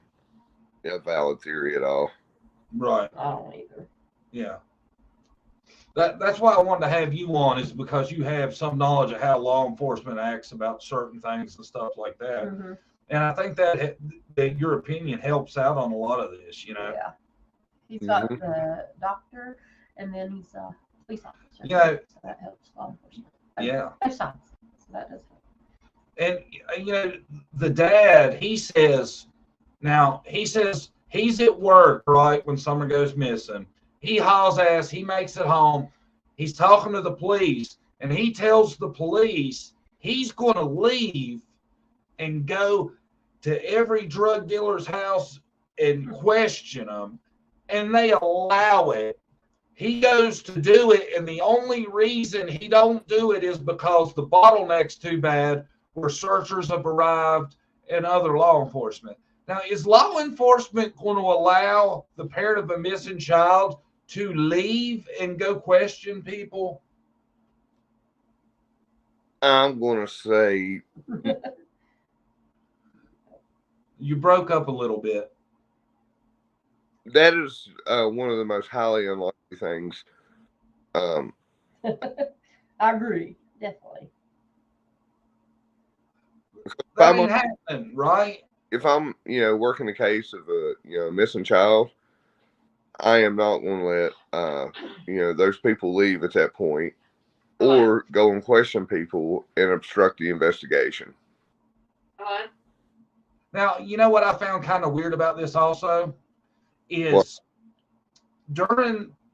valid theory at all. Right. I don't either. Yeah. That's why I wanted to have you on, is because you have some knowledge of how law enforcement acts about certain things and stuff like that. And I think that your opinion helps out on a lot of this, you know. Yeah. He's got the doctor, and then he's a police officer. Yeah. So that helps law enforcement. Yeah. Both sides. So that does help. And, you know, the dad, he says he's at work, right, when someone goes missing. He hauls ass, he makes it home. He's talking to the police, and he tells the police he's going to leave and go to every drug dealer's house and question them, and they allow it. He goes to do it, and the only reason he don't do it is because the bottleneck's too bad, where searchers have arrived and other law enforcement. Now, is law enforcement going to allow the parent of a missing child to leave and go question people? I'm going to say You broke up a little bit. that is one of the most highly unlikely things. I agree, definitely. That ain't happening, right? If I'm, working the case of a, missing child, I am not going to let, those people leave at that point, or go and question people and obstruct the investigation. Now, you know what I found kind of weird about this also is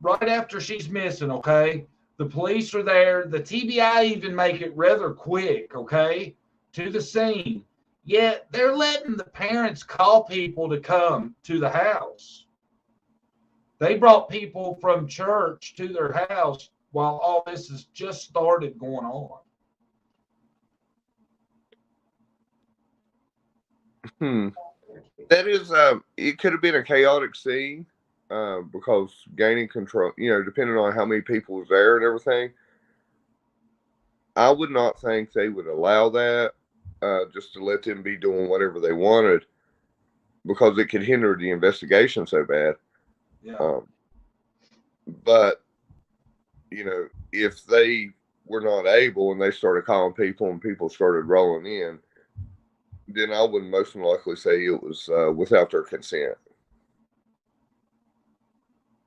right after she's missing, okay, the police are there. The TBI even make it rather quick, okay, to the scene. Yet they're letting the parents call people to come to the house. They brought people from church to their house while all this has just started going on. That is, it could have been a chaotic scene, because gaining control, depending on how many people was there and everything. I would not think they would allow that, just to let them be doing whatever they wanted, because it could hinder the investigation so bad. Yeah. But, if they were not able and they started calling people and people started rolling in, then I would most likely say it was without their consent.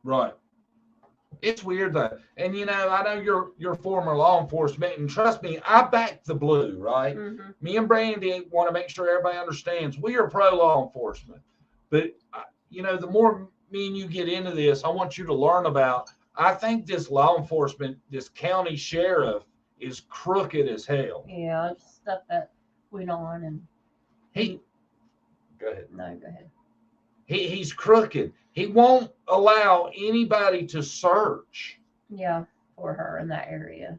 Right. It's weird though. And I know you're former law enforcement, and trust me, I back the blue, right? Mm-hmm. Me and Brandy want to make sure everybody understands we are pro law enforcement. But the more me and you get into this, I want you to learn about. I think this law enforcement, this county sheriff, is crooked as hell. Yeah, stuff that went on, and go ahead. No, go ahead. He's crooked. He won't allow anybody to search. Yeah, for her in that area.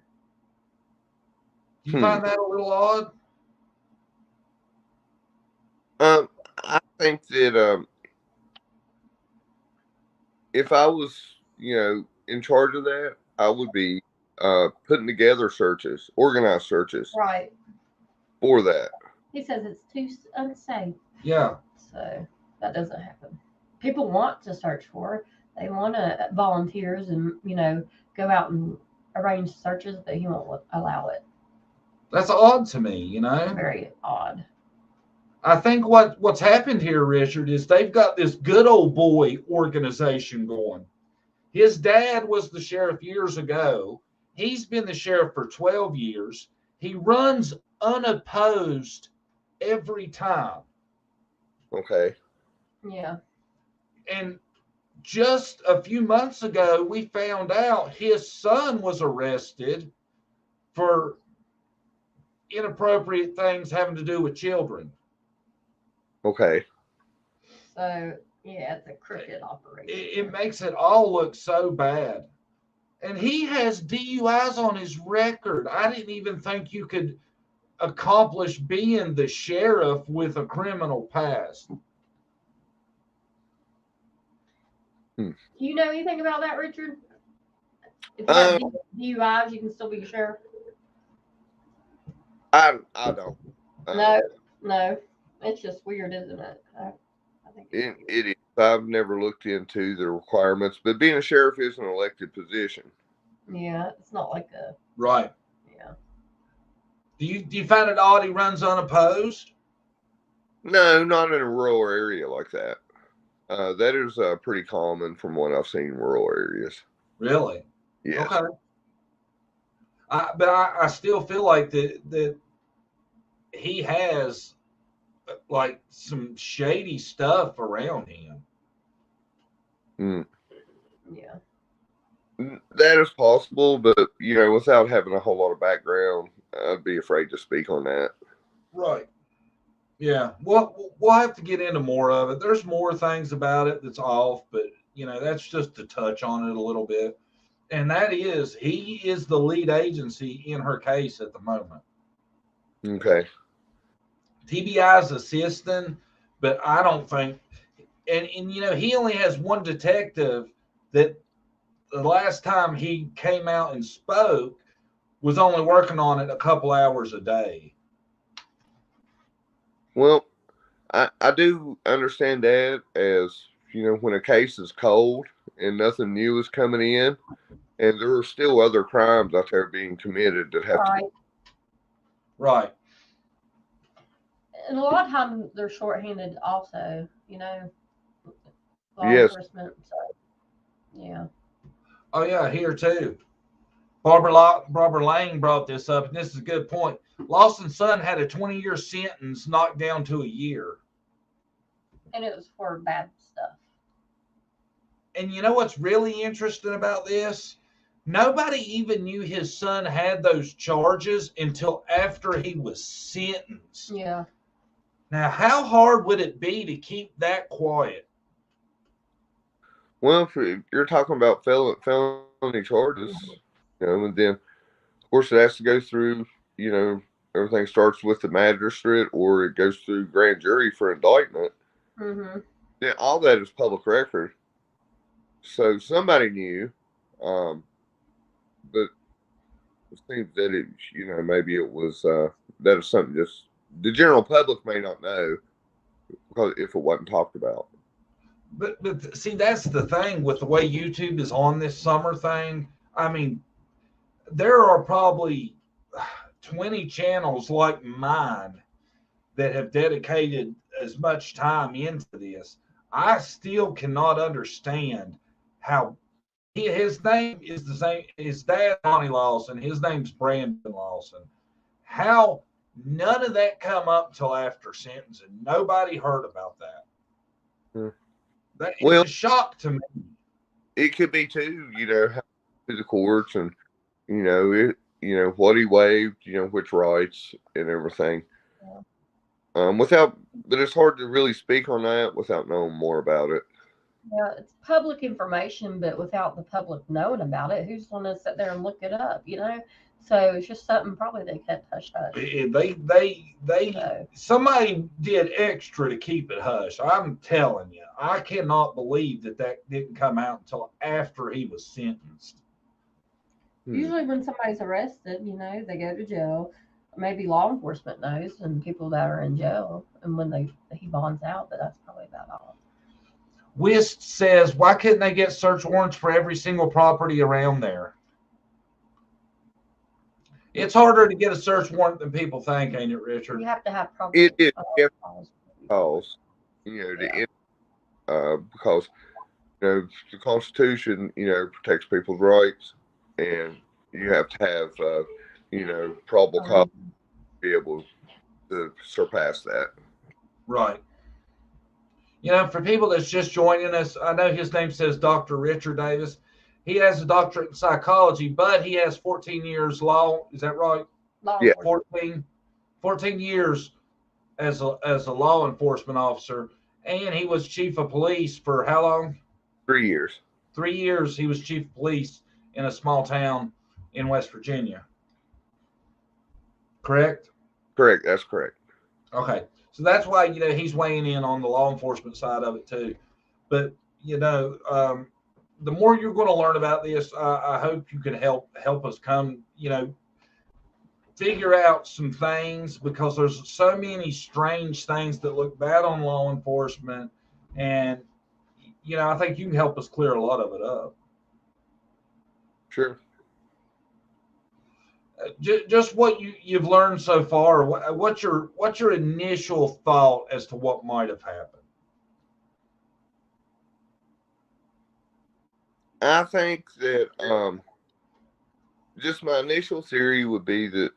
You find that a little odd? I think that if I was, in charge of that, I would be putting together searches, organized searches. Right. For that. He says it's too unsafe. Yeah. So that doesn't happen. People want to search for it. They want to volunteers and, go out and arrange searches, but he won't allow it. That's odd to me, Very odd. I think what's happened here, Richard, is they've got this good old boy organization going. His dad was the sheriff years ago. He's been the sheriff for 12 years. He runs unopposed every time. Okay. Yeah. And just a few months ago, we found out his son was arrested for inappropriate things having to do with children. Okay. So, yeah, it's a crooked operation. It makes it all look so bad. And he has DUIs on his record. I didn't even think you could accomplish being the sheriff with a criminal past. Do you know anything about that, Richard? If you have DUIs, you can still be a sheriff? I don't. No. It's just weird, isn't it? I think it is. I've never looked into the requirements, but being a sheriff is an elected position. Yeah, it's not like a... Right. Yeah. Do you find it odd he runs unopposed? No, not in a rural area like that. That is pretty common from what I've seen in rural areas. Really? Yes. Okay. But I still feel like that he has like some shady stuff around him. Mm. Yeah. That is possible, but without having a whole lot of background, I'd be afraid to speak on that. Right. Yeah. We'll have to get into more of it. There's more things about it that's off, but that's just to touch on it a little bit. And that is, he is the lead agency in her case at the moment. Okay. TBI is assisting, but I don't think, and he only has one detective that the last time he came out and spoke was only working on it a couple hours a day. Well, I do understand that, as when a case is cold and nothing new is coming in, and there are still other crimes out there being committed that have Right. to. Right. And a lot of times they're shorthanded also, law Yes. enforcement. So, yeah. Oh yeah, here too. Barbara Lang brought this up, and this is a good point. Lawson's son had a 20-year sentence knocked down to a year. And it was for bad stuff. And you know what's really interesting about this? Nobody even knew his son had those charges until after he was sentenced. Yeah. Now, how hard would it be to keep that quiet? Well, if you're talking about felony charges, and then of course it has to go through, everything starts with the magistrate or it goes through grand jury for indictment. Mm-hmm. Then all that is public record. So somebody knew, but it seems that maybe it was that is something just the general public may not know because if it wasn't talked about. But see, that's the thing with the way YouTube is on this summer thing. I mean, there are probably 20 channels like mine that have dedicated as much time into this. I still cannot understand how his name is the same. His dad, Ronnie Lawson. His name's Brandon Lawson. How none of that come up till after sentencing. Nobody heard about that. Hmm. That Well, it's a shock to me. it could be too, how to the courts and what he waived, which rights and everything. But it's hard to really speak on that without knowing more about it. Yeah, it's public information, but without the public knowing about it, who's going to sit there and look it up, So it's just something probably they kept hush hush. Somebody did extra to keep it hush. I'm telling you, I cannot believe that didn't come out until after he was sentenced. Usually when somebody's arrested, they go to jail. Maybe law enforcement knows and people that are in jail and when he bonds out, but that's probably about all. Wist says, why couldn't they get search warrants for every single property around there? It's harder to get a search warrant than people think, ain't it, Richard? You have to have It is calls. Because the Constitution, protects people's rights, and you have to have, probable cause to be able to surpass that. Right. For people that's just joining us, I know his name says Dr. Richard Davis. He has a doctorate in psychology, but he has 14 years law. Is that right? Yeah. 14 years as a law enforcement officer. And he was chief of police for how long? 3 years. 3 years he was chief of police in a small town in West Virginia. Correct? Correct. That's correct. Okay. So that's why, he's weighing in on the law enforcement side of it too. But, the more you're going to learn about this, I hope you can help us come, figure out some things, because there's so many strange things that look bad on law enforcement. And, I think you can help us clear a lot of it up. Sure. Just what you've learned so far. What's your initial thought as to what might have happened? I think that just my initial theory would be that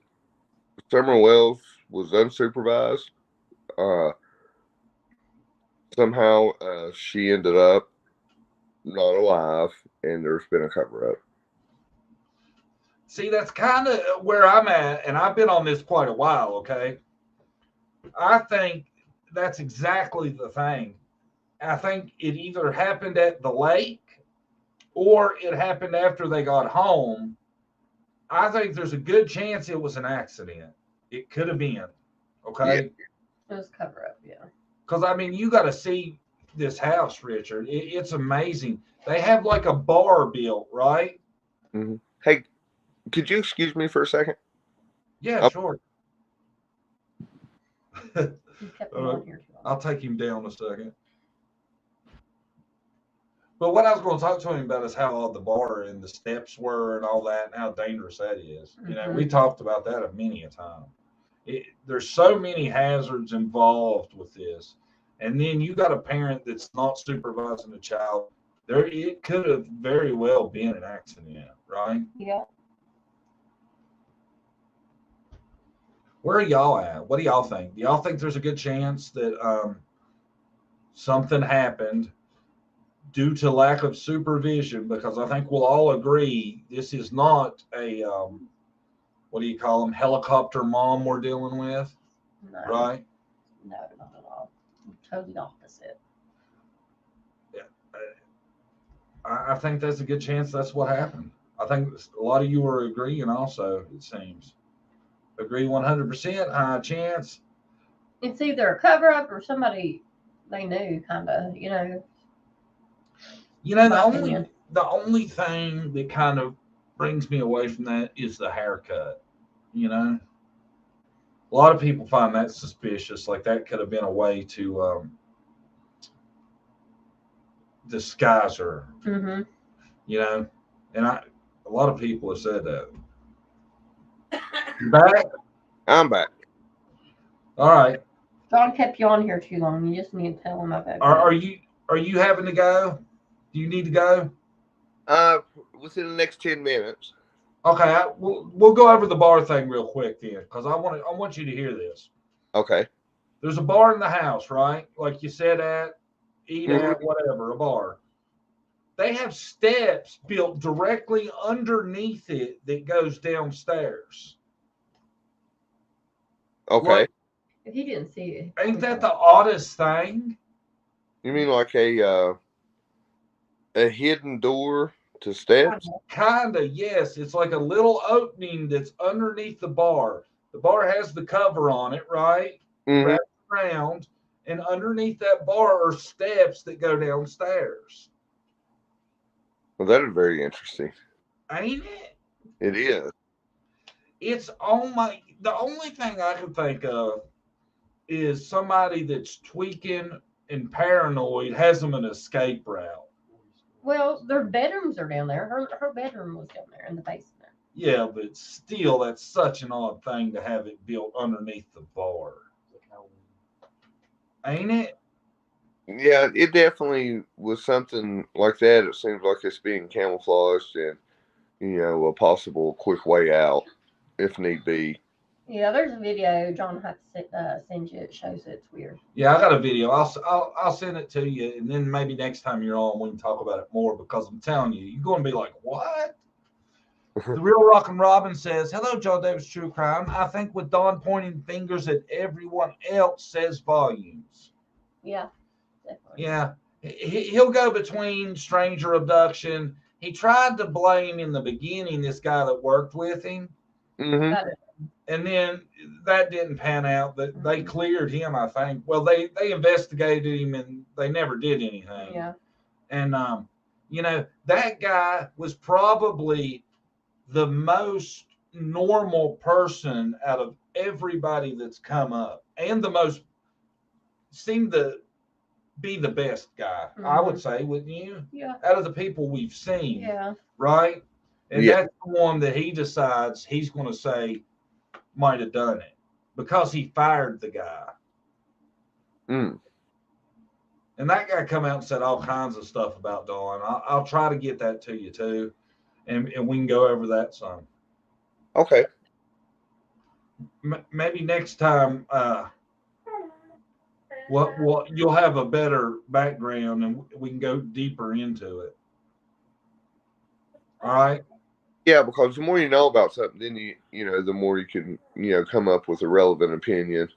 Summer Wells was unsupervised. Somehow she ended up not alive, and there's been a cover up. See, that's kind of where I'm at, and I've been on this quite a while. Okay, I think that's exactly the thing. I think it either happened at the lake or it happened after they got home. I think there's a good chance it was an accident. It could have been. Okay. It was cover up, yeah. Because, I mean, you got to see this house, Richard. It's amazing. They have like a bar built, right? Mm-hmm. Hey, could you excuse me for a second? Yeah, sure. Here I'll take him down a second. But what I was going to talk to him about is how odd the bar and the steps were and all that, and how dangerous that is. You know, we talked about that many a time. There's so many hazards involved with this, and then you got a parent that's not supervising the child. It could have very well been an accident, right? Yeah. Where are y'all at? What do y'all think? Do y'all think there's a good chance that something happened due to lack of supervision? Because I think we'll all agree this is not a what do you call them, helicopter mom we're dealing with, No. right? No, not at all. Totally opposite. Yeah, I think there's a good chance that's what happened. I think a lot of you are agreeing also, it seems. Agree 100%, high chance. It's either a cover up or somebody they knew, kind of, you know. You know, the only thing that kind of brings me away from that is the haircut. You know, a lot of people find that suspicious. Like that could have been a way to disguise her. Mm-hmm. You know, and a lot of people have said that. You back? I'm back. All right. John kept you on here too long. You just need to tell him about it. Are you having to go? Do you need to go? Within the next 10 minutes. Okay, we'll go over the bar thing real quick then, because I want you to hear this. Okay. There's a bar in the house, right? Like you said eat at, whatever, a bar. They have steps built directly underneath it that goes downstairs. Okay. Like, if he didn't see it. Ain't that the oddest thing? You mean like a hidden door to steps? Kinda, yes. It's like a little opening that's underneath the bar. The bar has the cover on it, right? Mm-hmm. Wrapped around, and underneath that bar are steps that go downstairs. Well, that is very interesting. Ain't it? It is. It's the only thing I can think of is somebody that's tweaking and paranoid has them an escape route. Well, their bedrooms are down there. Her bedroom was down there in the basement. Yeah, but still, that's such an odd thing to have it built underneath the bar. Ain't it? Yeah, it definitely was something like that. It seems like it's being camouflaged and, a possible quick way out if need be. Yeah, there's a video John had to send you. It shows it's weird. Yeah, I got a video. I'll send it to you, and then maybe next time you're on, we can talk about it more, because I'm telling you, you're going to be like, what? The Real Rockin' Robin says, hello, John Davis True Crime. I think with Don pointing fingers at everyone else says volumes. Yeah, definitely. Yeah, he'll go between Stranger Abduction. He tried to blame in the beginning this guy that worked with him. Mm-hmm. And then that didn't pan out. That they cleared him, I think. Well, they investigated him and they never did anything. Yeah. And that guy was probably the most normal person out of everybody that's come up, and the most seemed to be the best guy. I would say, wouldn't you? Yeah. Out of the people we've seen. Yeah. Right. And that's the one that he decides he's going to say might have done it because he fired the guy. Mm. And that guy come out and said all kinds of stuff about Dawn. I'll try to get that to you too, and we can go over that some. Okay. Maybe next time, what you'll have a better background and we can go deeper into it. All right. Yeah, because the more you know about something, then you know the more you can come up with a relevant opinion.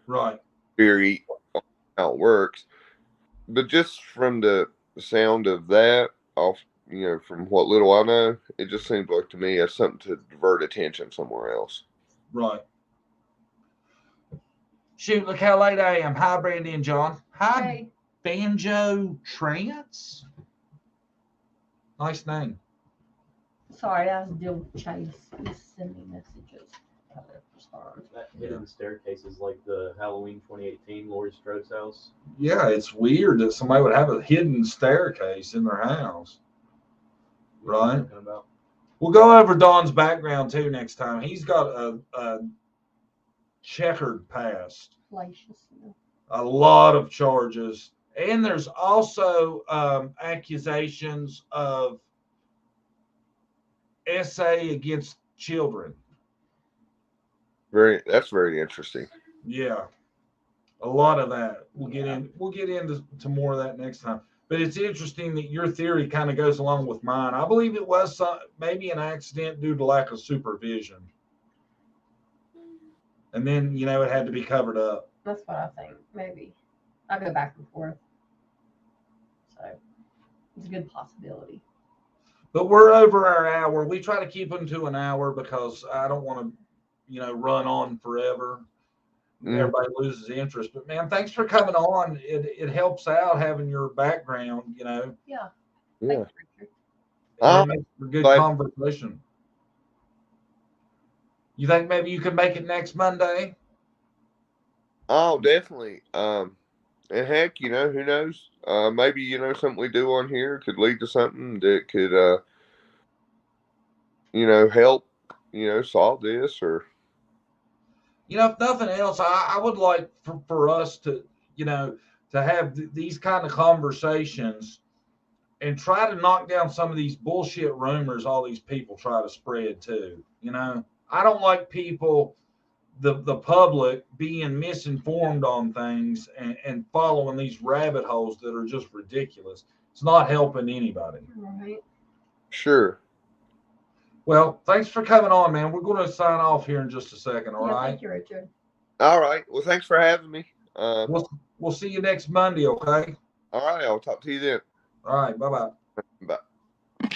Right. Theory on how it works. But just from the sound of that, off from what little I know, it just seems like to me as something to divert attention somewhere else. Right. Shoot, look how late I am. Hi, Brandy and John. Hi, Hey. Banjo Trance. Nice name. Sorry, I was dealing with Chase. He's sending messages. That hidden staircase is like the Halloween 2018 Laurie Strode's house. Yeah, it's weird that somebody would have a hidden staircase in their house. Right. We'll go over Don's background too next time. He's got a checkered past. A lot of charges. And there's also accusations of essay against children. That's very interesting. Yeah. A lot of that. We'll get into more of that next time. But it's interesting that your theory kind of goes along with mine. I believe it was maybe an accident due to lack of supervision. And then, it had to be covered up. That's what I think. Maybe. I'll go back and forth. So it's a good possibility. But we're over our hour. We try to keep them to an hour because I don't want to, run on forever. Everybody loses interest. But man, thanks for coming on. It helps out having your background, Yeah. Yeah. Thanks, for good conversation. You think maybe you can make it next Monday? Oh, definitely. And heck, who knows? Maybe, something we do on here could lead to something that could, help, solve this or. If nothing else, I would like for us to, to have these kind of conversations and try to knock down some of these bullshit rumors all these people try to spread too. I don't like people, the public, being misinformed on things and following these rabbit holes that are just ridiculous. It's not helping anybody. Right. Sure. Well, thanks for coming on, man. We're going to sign off here in just a second, all right? Thank you, Richard. All right. Well, thanks for having me. We'll see you next Monday, okay? All right. I'll talk to you then. All right. Bye-bye. Bye.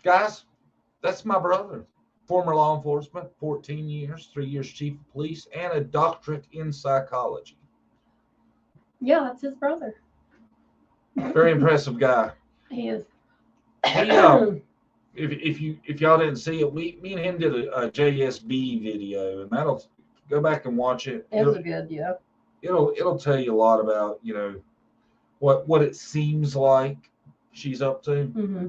Guys, that's my brother. Former law enforcement, 14 years, 3 years chief of police, and a doctorate in psychology. Yeah, that's his brother. Very impressive guy. He is. If y'all didn't see it, me and him did a JSB video, and that'll go back and watch it. It was good, yeah. It'll tell you a lot about what it seems like she's up to. Mm-hmm.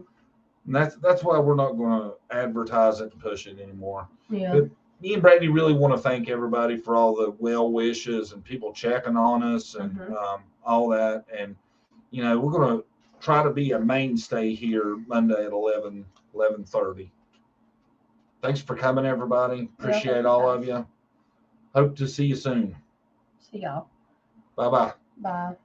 And that's why we're not going to advertise it and push it anymore. Yeah. But me and Brady really want to thank everybody for all the well wishes and people checking on us and all that. And we're going to try to be a mainstay here Monday at 11:30. Thanks for coming, everybody. Appreciate all of you. Hope to see you soon. See y'all. Bye-bye. Bye.